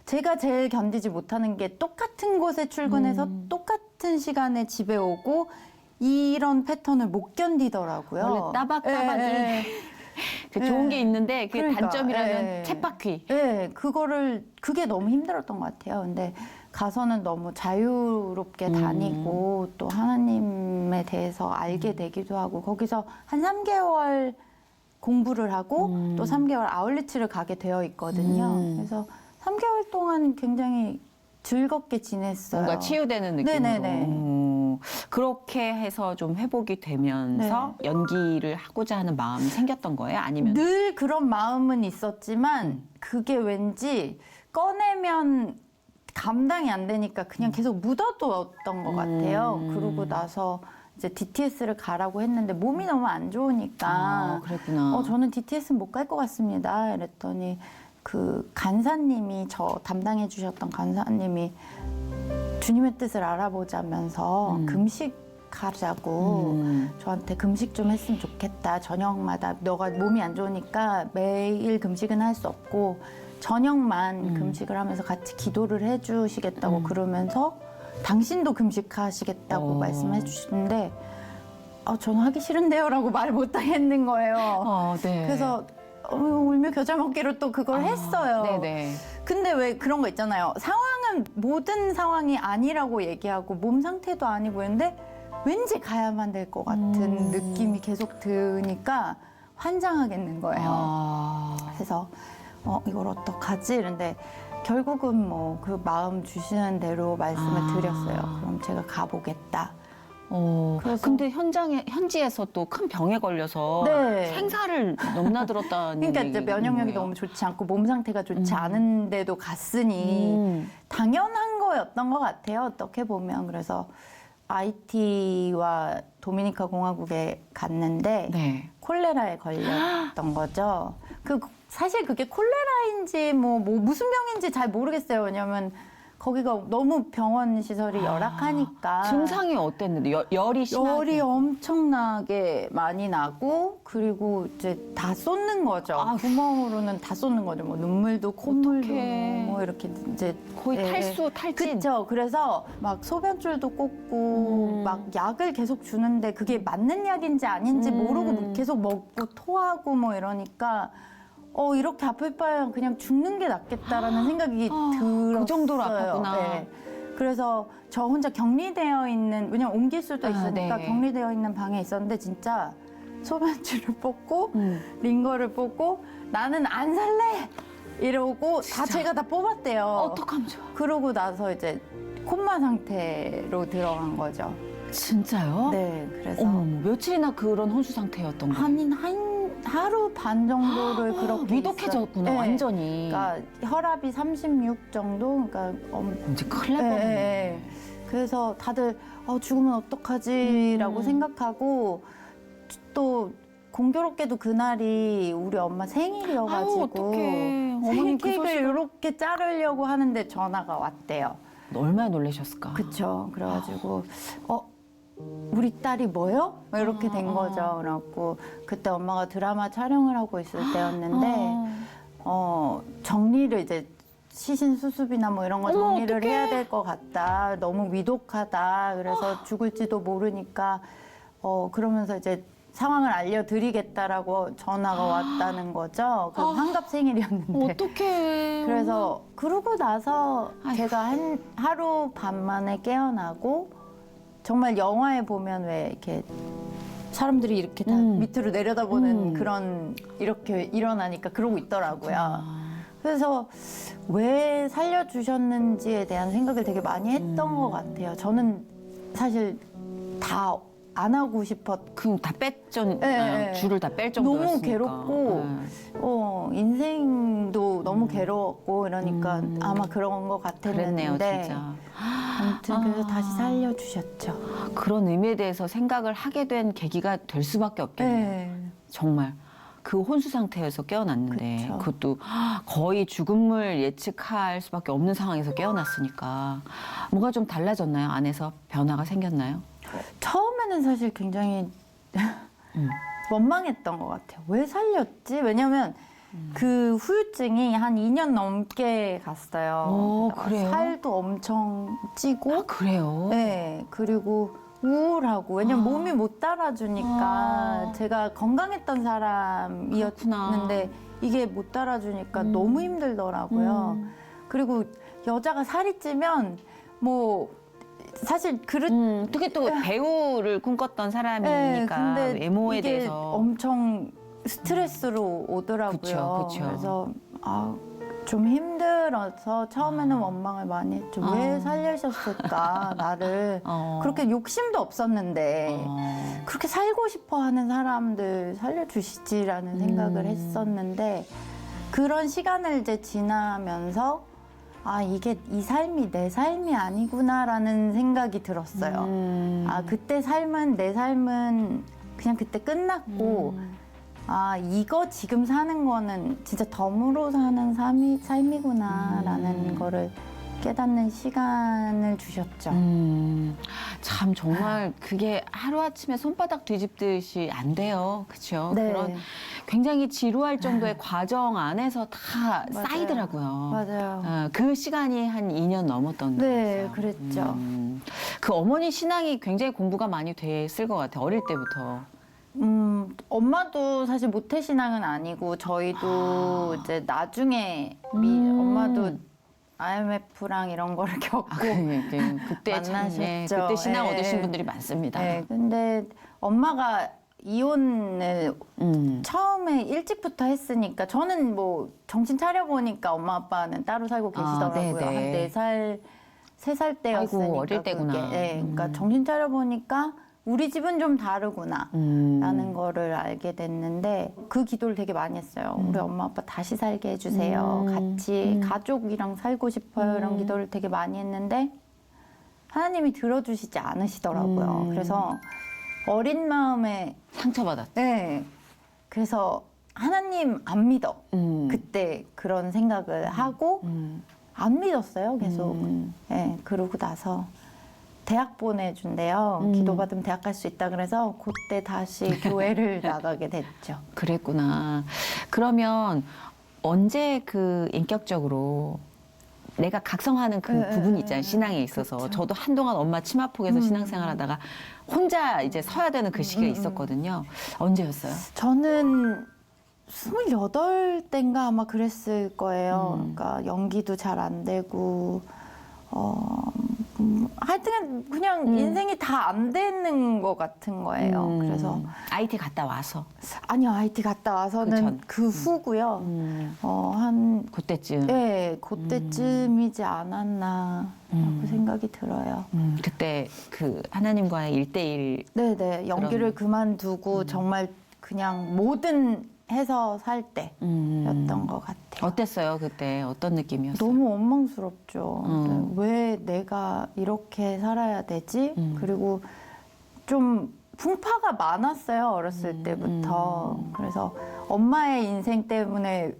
Speaker 2: 제가 제일 견디지 못하는 게 똑같은 곳에 출근해서 똑같은 시간에 집에 오고 이런 패턴을 못 견디더라고요.
Speaker 1: 원래 따박따박이
Speaker 2: 예,
Speaker 1: 그 좋은 게 있는데 그게
Speaker 2: 그러니까,
Speaker 1: 단점이라면
Speaker 2: 예.
Speaker 1: 쳇바퀴.
Speaker 2: 네, 그게 너무 힘들었던 것 같아요. 근데 가서는 너무 자유롭게 다니고 또 하나님에 대해서 알게 되기도 하고 거기서 한 3개월 공부를 하고 또 3개월 아울리치를 가게 되어 있거든요. 그래서 3개월 동안 굉장히 즐겁게 지냈어요.
Speaker 1: 뭔가 치유되는 느낌으로.
Speaker 2: 네네네.
Speaker 1: 그렇게 해서 좀 회복이 되면서 연기를 하고자 하는 마음이 생겼던 거예요? 아니면?
Speaker 2: 늘 그런 마음은 있었지만 그게 왠지 꺼내면 감당이 안 되니까 그냥 계속 묻어두었던 것 같아요. 그러고 나서 이제 DTS를 가라고 했는데 몸이 너무 안 좋으니까
Speaker 1: 그랬구나.
Speaker 2: 저는 DTS는 못 갈 것 같습니다. 이랬더니 그 간사님이 저 담당해 주셨던 간사님이 주님의 뜻을 알아보자면서 금식하자고 저한테 금식 좀 했으면 좋겠다. 저녁마다 너가 몸이 안 좋으니까 매일 금식은 할 수 없고 저녁만 금식을 하면서 같이 기도를 해주시겠다고 그러면서 당신도 금식하시겠다고 말씀해 주시는데 저는 하기 싫은데요라고 말을 못 하겠는 거예요.
Speaker 1: 네.
Speaker 2: 그래서 울며 겨자 먹기로 또 그걸 했어요.
Speaker 1: 네네.
Speaker 2: 근데 왜 그런 거 있잖아요. 상황은 모든 상황이 아니라고 얘기하고 몸 상태도 아니고 했는데 왠지 가야만 될 것 같은 느낌이 계속 드니까 환장하겠는 거예요.
Speaker 1: 아.
Speaker 2: 그래서 이걸 어떡하지? 이런데 결국은 뭐 그 마음 주시는 대로 말씀을 드렸어요. 그럼 제가 가보겠다. 그래서-
Speaker 1: 근데 현지에서 또 큰 병에 걸려서
Speaker 2: 네.
Speaker 1: 생사를 넘나들었다는
Speaker 2: 그러니까 이제
Speaker 1: 얘기인
Speaker 2: 면역력이
Speaker 1: 거예요.
Speaker 2: 너무 좋지 않고 몸 상태가 좋지 않은데도 갔으니 당연한 거였던 것 같아요. 어떻게 보면. 그래서 아이티와 도미니카 공화국에 갔는데
Speaker 1: 네.
Speaker 2: 콜레라에 걸렸던 거죠. 사실 그게 콜레라인지 뭐 무슨 병인지 잘 모르겠어요. 왜냐면 거기가 너무 병원 시설이 열악하니까.
Speaker 1: 증상이 어땠는데 열이 심하게?
Speaker 2: 열이 엄청나게 많이 나고 그리고 이제 다 쏟는 거죠.
Speaker 1: 아휴.
Speaker 2: 구멍으로는 다 쏟는 거죠. 뭐 눈물도 콧물도
Speaker 1: 어떡해.
Speaker 2: 뭐 이렇게 이제
Speaker 1: 거의
Speaker 2: 예,
Speaker 1: 탈진.
Speaker 2: 그렇죠. 그래서 막 소변줄도 꽂고 막 약을 계속 주는데 그게 맞는 약인지 아닌지 모르고 계속 먹고 토하고 뭐 이러니까 이렇게 아플 바에 그냥 죽는 게 낫겠다라는 생각이 들었어요.
Speaker 1: 그 정도로 아팠구나.
Speaker 2: 네. 그래서 저 혼자 격리되어 있는, 왜냐면 옮길 수도 있으니까
Speaker 1: 네.
Speaker 2: 격리되어 있는 방에 있었는데 진짜 소변줄을 뽑고 링거를 뽑고 나는 안 살래! 이러고 다 제가 다 뽑았대요.
Speaker 1: 어떡하면 좋아.
Speaker 2: 그러고 나서 이제 콤마 상태로 들어간 거죠.
Speaker 1: 진짜요?
Speaker 2: 네, 그래서
Speaker 1: 어머, 며칠이나 그런 혼수 상태였던 거예요?
Speaker 2: 하루 반 정도를 그렇게
Speaker 1: 위독해졌구나,
Speaker 2: 있었- 네.
Speaker 1: 완전히.
Speaker 2: 그러니까 혈압이 36 정도. 그러니까
Speaker 1: 이제 큰일 날 뻔했네.
Speaker 2: 예. 그래서 다들 죽으면 어떡하지라고 생각하고 또 공교롭게도 그날이 우리 엄마 생일이어가지고
Speaker 1: 아유, 어떡해. 어머님
Speaker 2: 생일
Speaker 1: 그
Speaker 2: 케이크를
Speaker 1: 소식을-
Speaker 2: 이렇게 자르려고 하는데 전화가 왔대요.
Speaker 1: 얼마나 놀라셨을까?
Speaker 2: 그쵸. 그래가지고 우리 딸이 뭐요? 뭐 이렇게 된 거죠. 그래갖고 그때 엄마가 드라마 촬영을 하고 있을 때였는데 정리를 이제 시신 수습이나 뭐 이런 거
Speaker 1: 어머,
Speaker 2: 정리를
Speaker 1: 어떡해.
Speaker 2: 해야 될 것 같다. 너무 위독하다. 그래서 죽을지도 모르니까 그러면서 이제 상황을 알려드리겠다라고 전화가 왔다는 거죠. 그 환갑 생일이었는데.
Speaker 1: 어떡해.
Speaker 2: 그래서 그러고 나서
Speaker 1: 아이고.
Speaker 2: 제가 하루 반 만에 깨어나고 정말 영화에 보면 왜 이렇게 사람들이 이렇게 다 밑으로 내려다보는 그런 이렇게 일어나니까 그러고 있더라고요. 그래서 왜 살려주셨는지에 대한 생각을 되게 많이 했던 것 같아요. 저는 사실 다 안 하고
Speaker 1: 그럼 다 뺐죠.
Speaker 2: 네.
Speaker 1: 줄을 다 뺄 정도였으니까.
Speaker 2: 너무 괴롭고 인생도 너무 괴로웠고 이러니까 아마 그런 것
Speaker 1: 그랬네요,
Speaker 2: 같았는데
Speaker 1: 진짜.
Speaker 2: 아무튼 그래서 다시 살려주셨죠.
Speaker 1: 그런 의미에 대해서 생각을 하게 된 계기가 될 수밖에 없겠네요.
Speaker 2: 네.
Speaker 1: 정말. 그 혼수 상태에서 깨어났는데
Speaker 2: 그쵸.
Speaker 1: 그것도 거의 죽음을 예측할 수밖에 없는 상황에서 깨어났으니까 뭐가 좀 달라졌나요? 안에서 변화가 생겼나요?
Speaker 2: 처음에는 사실 굉장히 원망했던 것 같아요. 왜 살렸지? 왜냐면 그 후유증이 한 2년 넘게 갔어요.
Speaker 1: 그래요?
Speaker 2: 살도 엄청 찌고
Speaker 1: 그래요?
Speaker 2: 네, 그리고 우울하고 왜냐면 몸이 못 따라주니까 제가 건강했던 사람이었는데 이게 못 따라주니까 너무 힘들더라고요. 그리고 여자가 살이 찌면 뭐 사실
Speaker 1: 어떻게 또 배우를 꿈꿨던 사람이니까
Speaker 2: 근데
Speaker 1: 외모에
Speaker 2: 이게
Speaker 1: 대해서
Speaker 2: 엄청 스트레스로 오더라고요.
Speaker 1: 그쵸, 그쵸.
Speaker 2: 그래서 좀 힘들어서 처음에는 원망을 많이 했죠. 왜 살려셨을까 나를. 그렇게 욕심도 없었는데 그렇게 살고 싶어 하는 사람들 살려주시지라는 생각을 했었는데 그런 시간을 이제 지나면서 이게 이 삶이 내 삶이 아니구나라는 생각이 들었어요. 그때 내 삶은 그냥 그때 끝났고 이거 지금 사는 거는 진짜 덤으로 사는 삶이구나라는 거를 깨닫는 시간을 주셨죠.
Speaker 1: 참 정말 그게 하루아침에 손바닥 뒤집듯이 안 돼요. 그렇죠?
Speaker 2: 네.
Speaker 1: 그런 굉장히 지루할 정도의 과정 안에서 다
Speaker 2: 맞아요.
Speaker 1: 쌓이더라고요.
Speaker 2: 맞아요.
Speaker 1: 그 시간이 한 2년 넘었던
Speaker 2: 네,
Speaker 1: 거였어요.
Speaker 2: 그랬죠.
Speaker 1: 그 어머니 신앙이 굉장히 공부가 많이 됐을 것 같아요. 어릴 때부터.
Speaker 2: 엄마도 사실 모태신앙은 아니고 저희도 이제 나중에 엄마도 IMF랑 이런 거를 겪고
Speaker 1: 그때 참, 네,
Speaker 2: 만나셨죠.
Speaker 1: 그때 신앙
Speaker 2: 예.
Speaker 1: 얻으신 분들이 많습니다.
Speaker 2: 네, 근데 엄마가 이혼을 처음에 일찍부터 했으니까 저는 뭐 정신 차려보니까 엄마 아빠는 따로 살고 계시더라고요.
Speaker 1: 네네.
Speaker 2: 한 4살, 3살 때였으니까.
Speaker 1: 아이고, 어릴 때구나.
Speaker 2: 그게. 네, 그러니까 정신 차려보니까 우리 집은 좀 다르구나 라는 거를 알게 됐는데 그 기도를 되게 많이 했어요. 우리 엄마 아빠 다시 살게 해주세요. 같이 가족이랑 살고 싶어요. 이런 기도를 되게 많이 했는데 하나님이 들어주시지 않으시더라고요. 그래서 어린 마음에
Speaker 1: 상처받았.
Speaker 2: 네. 그래서 하나님 안 믿어. 그때 그런 생각을 하고 안 믿었어요. 계속. 네, 그러고 나서 대학 보내준대요. 기도받으면 대학 갈 수 있다 그래서 그때 다시 교회를 나가게 됐죠.
Speaker 1: 그랬구나. 그러면 언제 그 인격적으로 내가 각성하는 그 부분이 있잖아요. 신앙에 있어서.
Speaker 2: 그쵸.
Speaker 1: 저도 한동안 엄마 치마폭에서 신앙생활 하다가 혼자 이제 서야 되는 그 시기가 있었거든요. 언제였어요?
Speaker 2: 저는 28대인가 아마 그랬을 거예요. 그러니까 연기도 잘 안 되고 하여튼 그냥 인생이 다 안 되는 것 같은 거예요. 그래서
Speaker 1: IT 갔다 와서.
Speaker 2: 아니요, IT 갔다 와서는 그 후고요. 한
Speaker 1: 그때쯤.
Speaker 2: 네, 그때쯤이지 않았나 라고 생각이 들어요.
Speaker 1: 그때 그 하나님과의 1대1.
Speaker 2: 네네, 연기를 그만두고 정말 그냥 뭐든 해서 살 때였던 것 같아요.
Speaker 1: 어땠어요 그때? 어떤 느낌이었어요?
Speaker 2: 너무 원망스럽죠. 왜 내가 이렇게 살아야 되지? 그리고 좀 풍파가 많았어요, 어렸을 때부터. 그래서 엄마의 인생 때문에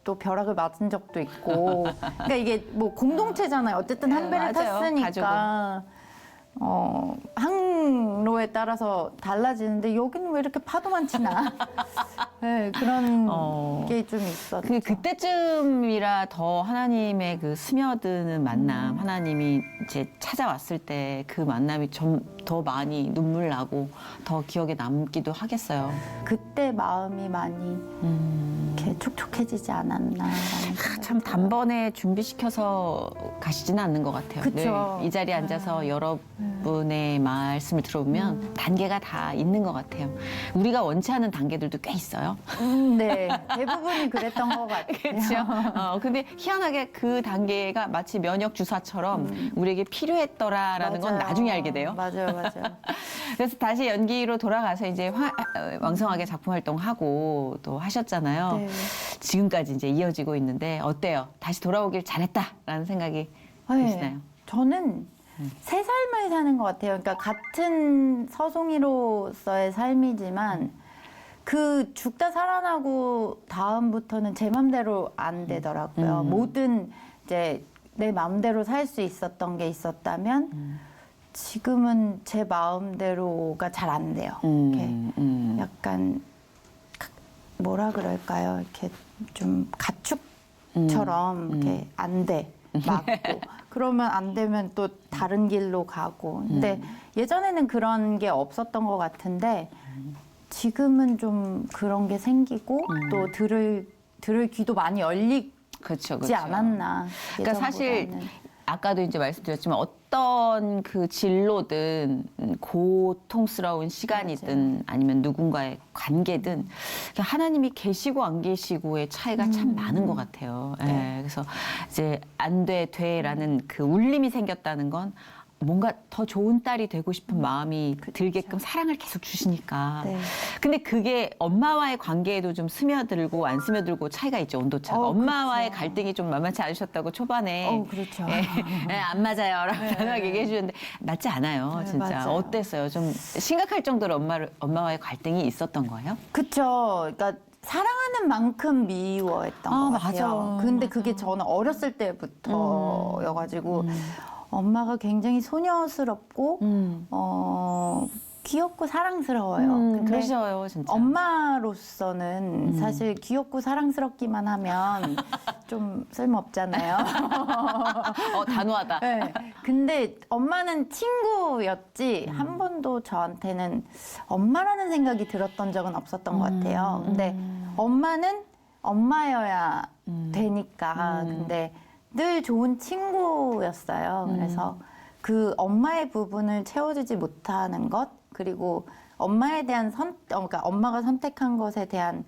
Speaker 2: 또 벼락을 맞은 적도 있고. 그러니까 이게 뭐 공동체잖아요. 어쨌든 한 배를
Speaker 1: 맞아요,
Speaker 2: 탔으니까. 항로에 따라서 달라지는데 여기는 왜 이렇게 파도만 치나? 네, 그런 게 좀 있었죠.
Speaker 1: 그때쯤이라 더 하나님의 그 스며드는 만남, 하나님이 이제 찾아왔을 때 그 만남이 좀 더 많이 눈물 나고 더 기억에 남기도 하겠어요.
Speaker 2: 그때 마음이 많이 이렇게 촉촉해지지 않았나라는
Speaker 1: 참 단번에 준비시켜서 가시지는 않는 것 같아요.
Speaker 2: 그쵸.
Speaker 1: 늘 이 자리에 앉아서 여러분의 말씀을 들어보면 단계가 다 있는 것 같아요. 우리가 원치 않은 단계들도 꽤 있어요.
Speaker 2: 네, 대부분이 그랬던 것 같아요.
Speaker 1: 그렇죠. 근데 희한하게 그 단계가 마치 면역 주사처럼 우리에게 필요했더라라는 건
Speaker 2: 맞아요.
Speaker 1: 나중에 알게 돼요.
Speaker 2: 맞아요, 맞아요.
Speaker 1: 그래서 다시 연기로 돌아가서 이제 왕성하게 작품 활동하고 또 하셨잖아요.
Speaker 2: 네.
Speaker 1: 지금까지 이제 이어지고 있는데 어때요? 다시 돌아오길 잘했다라는 생각이 드시나요?
Speaker 2: 저는 새 삶을 사는 것 같아요. 그러니까 같은 서송이로서의 삶이지만 그 죽다 살아나고 다음부터는 제 맘대로 안 되더라고요. 모든 이제 내 마음대로 살 수 있었던 게 있었다면 지금은 제 마음대로가 잘 안 돼요. 이렇게 약간 뭐라 그럴까요? 이렇게 좀 가축처럼 이렇게 안 돼. 맞고 그러면 안 되면 또 다른 길로 가고 근데 예전에는 그런 게 없었던 것 같은데 지금은 좀 그런 게 생기고 또 들을 귀도 많이 열리지
Speaker 1: 그렇죠,
Speaker 2: 않았나.
Speaker 1: 그러니까 사실
Speaker 2: 예전보다는.
Speaker 1: 아까도 이제 말씀드렸지만 어떤 그 진로든 고통스러운 시간이든 아니면 누군가의 관계든 하나님이 계시고 안 계시고의 차이가 참 많은 것 같아요. 예, 그래서 이제 안 돼, 돼라는 그 울림이 생겼다는 건 뭔가 더 좋은 딸이 되고 싶은 마음이 들게끔 사랑을 계속 주시니까.
Speaker 2: 네.
Speaker 1: 근데 그게 엄마와의 관계에도 좀 스며들고 안 스며들고 차이가 있죠, 온도차가. 엄마와의
Speaker 2: 그렇죠.
Speaker 1: 갈등이 좀 만만치 않으셨다고 초반에.
Speaker 2: 그렇죠.
Speaker 1: 안 맞아요. 라고 단호하게 얘기해 주셨는데 맞지 않아요,
Speaker 2: 네,
Speaker 1: 진짜.
Speaker 2: 맞아요.
Speaker 1: 어땠어요? 좀 심각할 정도로 엄마와의 갈등이 있었던 거예요?
Speaker 2: 그쵸. 그러니까 사랑하는 만큼 미워했던 것 같아요.
Speaker 1: 맞아.
Speaker 2: 근데 그게 저는 어렸을 때부터여가지고 엄마가 굉장히 소녀스럽고 귀엽고 사랑스러워요. 근데
Speaker 1: 그러셔요, 진짜.
Speaker 2: 엄마로서는 사실 귀엽고 사랑스럽기만 하면 좀 쓸모없잖아요.
Speaker 1: 단호하다.
Speaker 2: 네. 근데 엄마는 친구였지 한 번도 저한테는 엄마라는 생각이 들었던 적은 없었던 것 같아요. 근데 엄마는 엄마여야 되니까. 근데 늘 좋은 친구였어요. 그래서 그 엄마의 부분을 채워주지 못하는 것, 그리고 엄마에 대한 그러니까 엄마가 선택한 것에 대한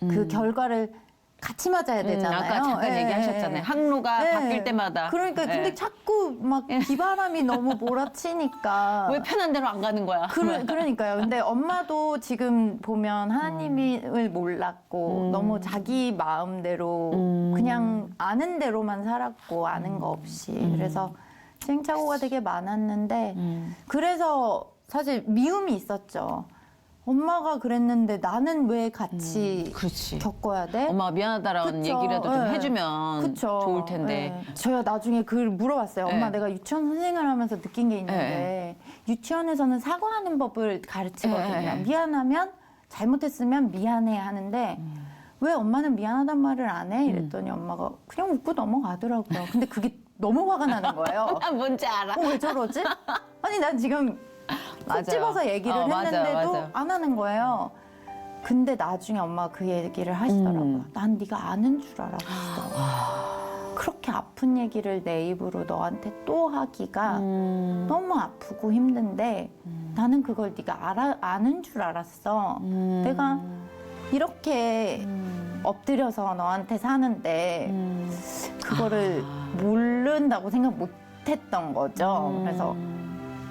Speaker 2: 그 결과를 같이 맞아야 되잖아요.
Speaker 1: 아까 잠깐
Speaker 2: 예,
Speaker 1: 얘기하셨잖아요.
Speaker 2: 예.
Speaker 1: 항로가
Speaker 2: 네.
Speaker 1: 바뀔 때마다.
Speaker 2: 그러니까 근데
Speaker 1: 예.
Speaker 2: 자꾸 막 비바람이 너무 몰아치니까.
Speaker 1: 왜 편한 대로 안 가는 거야?
Speaker 2: 그러니까요. 근데 엄마도 지금 보면 하나님을 몰랐고 너무 자기 마음대로 그냥 아는 대로만 살았고 아는 거 없이. 그래서 시행착오가 되게 많았는데 그래서 사실 미움이 있었죠. 엄마가 그랬는데 나는 왜 같이
Speaker 1: 그렇지.
Speaker 2: 겪어야 돼?
Speaker 1: 엄마가 미안하다라는
Speaker 2: 그쵸.
Speaker 1: 얘기라도 좀
Speaker 2: 네.
Speaker 1: 해주면
Speaker 2: 그쵸.
Speaker 1: 좋을 텐데.
Speaker 2: 네. 제가 나중에 그걸 물어봤어요. 엄마,
Speaker 1: 네.
Speaker 2: 내가 유치원 선생을 하면서 느낀 게 있는데 유치원에서는 사과하는 법을 가르치거든요.
Speaker 1: 네.
Speaker 2: 미안하면 잘못했으면 미안해 하는데 왜 엄마는 미안하단 말을 안 해? 이랬더니 엄마가 그냥 웃고 넘어가더라고요. 근데 그게 너무 화가 나는 거예요.
Speaker 1: 난 뭔지 알아.
Speaker 2: 왜 저러지? 아니 난 지금 콕
Speaker 1: 맞아요.
Speaker 2: 집어서 얘기를
Speaker 1: 맞아,
Speaker 2: 했는데도
Speaker 1: 맞아.
Speaker 2: 안 하는 거예요. 근데 나중에 엄마가 그 얘기를 하시더라고요. 난 네가 아는 줄 알았어. 그렇게 아픈 얘기를 내 입으로 너한테 또 하기가 너무 아프고 힘든데 나는 그걸 네가 아는 줄 알았어. 내가 이렇게 엎드려서 너한테 사는데 그거를 모른다고 생각 못 했던 거죠. 그래서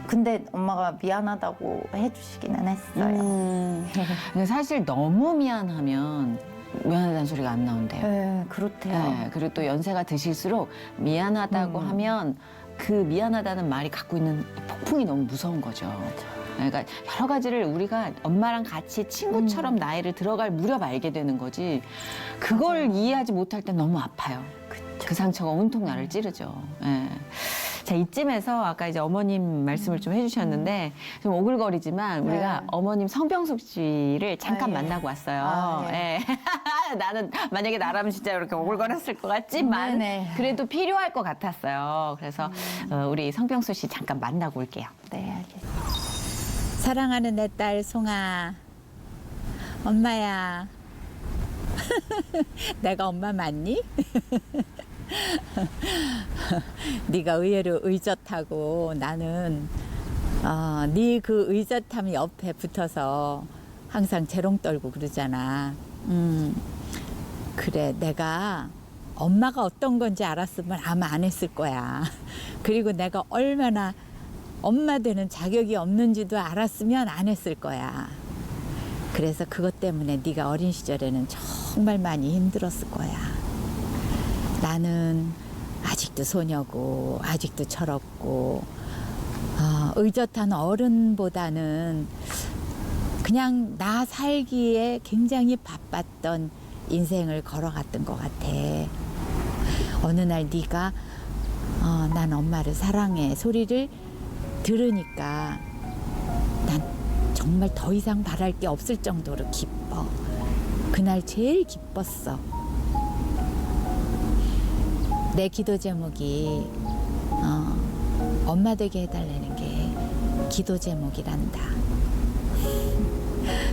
Speaker 2: 근데 엄마가 미안하다고 해주시기는 했어요.
Speaker 1: 근데 사실 너무 미안하면 미안하다는 소리가 안 나온대요.
Speaker 2: 네, 그렇대요.
Speaker 1: 네, 그리고 또 연세가 드실수록 미안하다고 하면 그 미안하다는 말이 갖고 있는 폭풍이 너무 무서운 거죠. 그러니까 여러 가지를 우리가 엄마랑 같이 친구처럼 나이를 들어갈 무렵 알게 되는 거지 그걸 이해하지 못할 땐 너무 아파요. 그 상처가 온통 나를 찌르죠. 예. 자, 이쯤에서 아까 이제 어머님 말씀을 좀 해주셨는데 좀 오글거리지만 우리가
Speaker 2: 네.
Speaker 1: 어머님 성병숙 씨를 잠깐
Speaker 2: 아, 예.
Speaker 1: 만나고 왔어요.
Speaker 2: 아, 예.
Speaker 1: 예. 나는 만약에 나라면 진짜 이렇게 오글거렸을 것 같지만
Speaker 2: 네네.
Speaker 1: 그래도 필요할 것 같았어요. 그래서 우리 성병숙 씨 잠깐 만나고 올게요.
Speaker 2: 네, 알겠습니다.
Speaker 5: 사랑하는 내 딸 송아, 엄마야. 내가 엄마 맞니? 네가 의외로 의젓하고 나는 네 그 의젓함 옆에 붙어서 항상 재롱 떨고 그러잖아. 그래, 내가 엄마가 어떤 건지 알았으면 아마 안 했을 거야. 그리고 내가 얼마나 엄마 되는 자격이 없는지도 알았으면 안 했을 거야. 그래서 그것 때문에 네가 어린 시절에는 정말 많이 힘들었을 거야. 나는 아직도 소녀고 아직도 철없고 의젓한 어른보다는 그냥 나 살기에 굉장히 바빴던 인생을 걸어갔던 것 같아. 어느 날 네가 난 엄마를 사랑해 소리를 들으니까 난 정말 더 이상 바랄 게 없을 정도로 기뻐. 그날 제일 기뻤어. 내 기도 제목이 엄마 되게 해달라는 게 기도 제목이란다.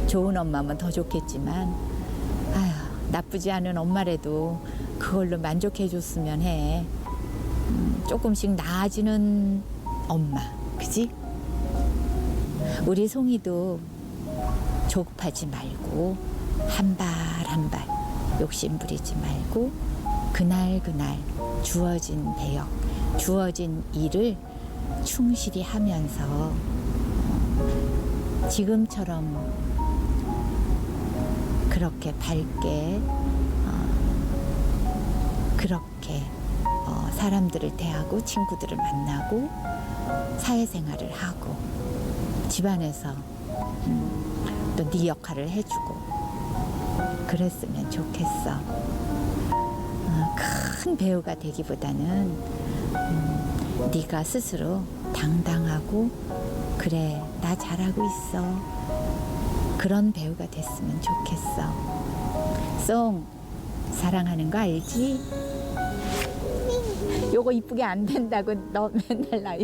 Speaker 5: 좋은 엄마면 더 좋겠지만 아휴, 나쁘지 않은 엄마라도 그걸로 만족해 줬으면 해. 조금씩 나아지는 엄마, 그지? 우리 송이도 조급하지 말고 한 발 한 발 욕심 부리지 말고 그날 주어진 대역, 주어진 일을 충실히 하면서 지금처럼 그렇게 밝게 그렇게 사람들을 대하고 친구들을 만나고 사회생활을 하고 집안에서 또 네 역할을 해주고 그랬으면 좋겠어. 큰 배우가 되기보다는 네가 스스로 당당하고 그래, 나 잘하고 있어. 그런 배우가 됐으면 좋겠어. 송, 사랑하는 거 알지? 요거 이쁘게 안 된다고 너 맨날 나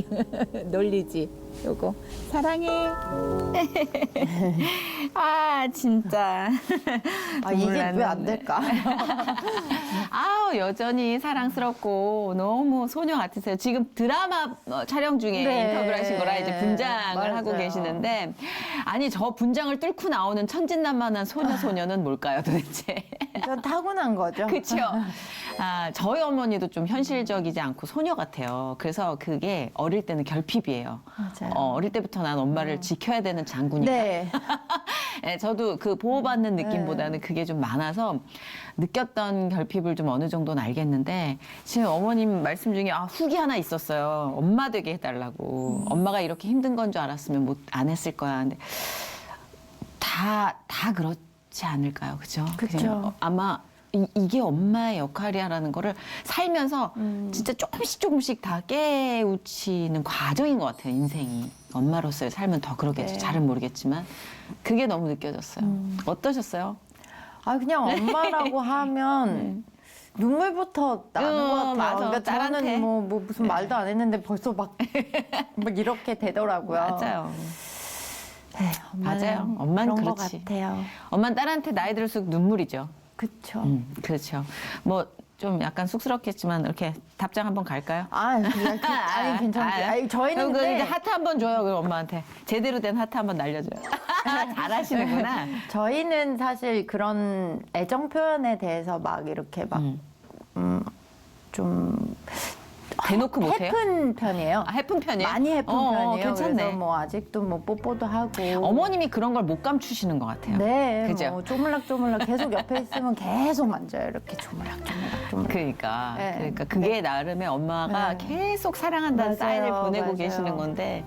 Speaker 5: 놀리지. 요거 사랑해.
Speaker 1: 아 진짜.
Speaker 2: 아, 이게 왜 안
Speaker 1: 몰랐네.
Speaker 2: 될까?
Speaker 1: 아우 여전히 사랑스럽고 너무 소녀 같으세요. 지금 드라마 촬영 중에
Speaker 2: 네.
Speaker 1: 인터뷰를 하신 거라 이제 분장을
Speaker 2: 맞아요.
Speaker 1: 하고 계시는데 아니 저 분장을 뚫고 나오는 천진난만한 소녀는 뭘까요 도대체?
Speaker 2: 전 타고난 거죠.
Speaker 1: 그렇죠. 아, 저희 어머니도 좀 현실적이지 않고 소녀 같아요. 그래서 그게 어릴 때는 결핍이에요.
Speaker 2: 맞아요.
Speaker 1: 어릴 때부터 난 엄마를 지켜야 되는 장군이다.
Speaker 2: 네.
Speaker 1: 네, 저도 그 보호받는 느낌보다는 그게 좀 많아서 느꼈던 결핍을 좀 어느 정도는 알겠는데 지금 어머님 말씀 중에 후기 하나 있었어요. 엄마 되게 해달라고. 엄마가 이렇게 힘든 건 줄 알았으면 안 했을 거야. 근데 다 그렇지 않을까요? 그죠?
Speaker 2: 그쵸.
Speaker 1: 그냥 아마 이게 엄마의 역할이야라는 거를 살면서 진짜 조금씩 다 깨우치는 과정인 것 같아요, 인생이. 엄마로서의 삶은 더 그러겠죠.
Speaker 2: 네.
Speaker 1: 잘은 모르겠지만. 그게 너무 느껴졌어요. 어떠셨어요?
Speaker 2: 아, 그냥 엄마라고 하면 눈물부터 나는 것 같아요.
Speaker 1: 맞아.
Speaker 2: 그러니까
Speaker 1: 딸한테.
Speaker 2: 저는 뭐 무슨 말도 안 했는데 벌써 막 이렇게 되더라고요.
Speaker 1: 맞아요.
Speaker 2: 네, 엄마는
Speaker 1: 맞아요. 엄마는
Speaker 2: 그런
Speaker 1: 그렇지.
Speaker 2: 것 같아요.
Speaker 1: 엄마는 딸한테 나이 들수록 눈물이죠.
Speaker 2: 그쵸.
Speaker 1: 그렇죠. 뭐 좀 약간 쑥스럽겠지만 이렇게 답장 한번 갈까요?
Speaker 2: 아, 그냥 아니 괜찮아요. 아니, 저희는
Speaker 1: 그럼
Speaker 2: 근데
Speaker 1: 이제 하트 한번 줘요, 그럼 엄마한테. 제대로 된 하트 한번 날려줘요. 잘하시는구나.
Speaker 2: 저희는 사실 그런 애정 표현에 대해서 막 이렇게 막 좀
Speaker 1: 대놓고 못해요?
Speaker 2: 해픈 편이에요.
Speaker 1: 아, 해픈 편이에요?
Speaker 2: 많이 해픈 편이에요.
Speaker 1: 괜찮네.
Speaker 2: 그래서 뭐 아직도 뭐 뽀뽀도 하고.
Speaker 1: 어머님이 그런 걸 못 감추시는 것 같아요.
Speaker 2: 네,
Speaker 1: 그죠?
Speaker 2: 뭐 쪼물락쪼물락 계속 옆에 있으면 계속 만져요. 이렇게 쪼물락쪼물락.
Speaker 1: 그러니까,
Speaker 2: 네.
Speaker 1: 그러니까 그게 나름의 엄마가
Speaker 2: 네.
Speaker 1: 계속 사랑한다는
Speaker 2: 맞아요,
Speaker 1: 사인을 보내고
Speaker 2: 맞아요.
Speaker 1: 계시는 건데,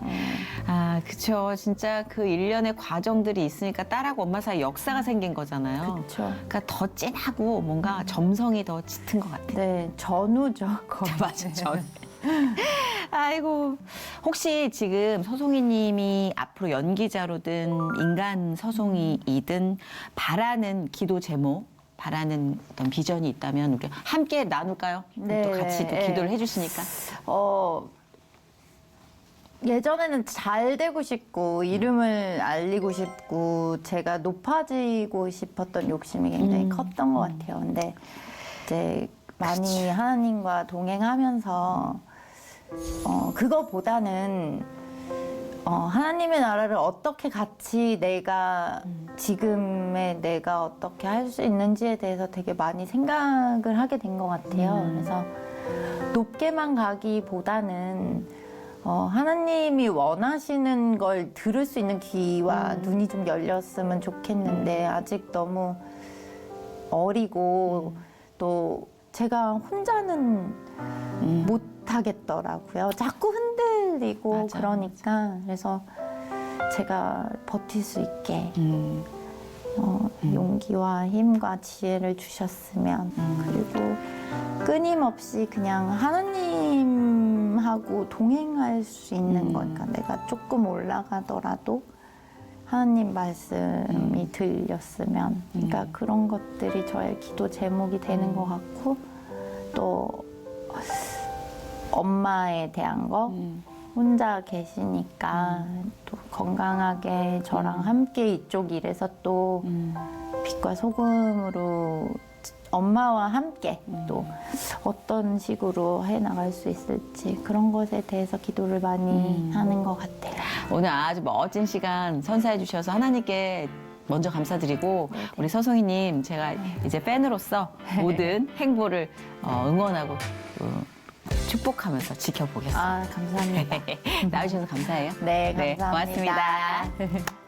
Speaker 1: 아, 그쵸. 진짜 그 일련의 과정들이 있으니까 딸하고 엄마 사이 역사가 생긴 거잖아요.
Speaker 2: 그렇죠.
Speaker 1: 그러니까 더 진하고 뭔가 점성이 더 짙은 것 같아요.
Speaker 2: 네, 전우죠. 거의.
Speaker 1: 맞아, 전. 아이고, 혹시 지금 서송이 님이 앞으로 연기자로든 인간 서송이이든 바라는 기도 제목, 바라는 어떤 비전이 있다면 우리 함께 나눌까요?
Speaker 2: 네,
Speaker 1: 또 같이 또
Speaker 2: 네.
Speaker 1: 기도를 해주시니까.
Speaker 2: 예전에는 잘 되고 싶고 이름을 알리고 싶고 제가 높아지고 싶었던 욕심이 굉장히 컸던 것 같아요. 근데 이제 많이 하나님과 동행하면서 그거보다는 하나님의 나라를 어떻게 같이 내가 지금의 내가 어떻게 할 수 있는지에 대해서 되게 많이 생각을 하게 된 것 같아요. 그래서 높게만 가기보다는 하나님이 원하시는 걸 들을 수 있는 귀와 눈이 좀 열렸으면 좋겠는데 아직 너무 어리고 또 제가 혼자는 못 하겠더라고요. 자꾸 흔들리고
Speaker 1: 맞아,
Speaker 2: 그러니까 그래서 제가 버틸 수 있게 용기와 힘과 지혜를 주셨으면 그리고 끊임없이 그냥 하나님하고 동행할 수 있는 거니까 내가 조금 올라가더라도 하나님 말씀이 들렸으면 그러니까 그런 것들이 저의 기도 제목이 되는 것 같고 또 엄마에 대한 거 혼자 계시니까 또 건강하게 저랑 함께 이쪽 일에서 또 빛과 소금으로 엄마와 함께 또 어떤 식으로 해나갈 수 있을지 그런 것에 대해서 기도를 많이 하는 것 같아요.
Speaker 1: 오늘 아주 멋진 시간 선사해 주셔서 하나님께 먼저 감사드리고 우리 서송이님 제가 이제 팬으로서 모든 행보를 응원하고 축복하면서 지켜보겠습니다.
Speaker 2: 아, 감사합니다.
Speaker 1: 나와주셔서 감사해요.
Speaker 2: 네, 감사합니다.
Speaker 1: 고맙습니다.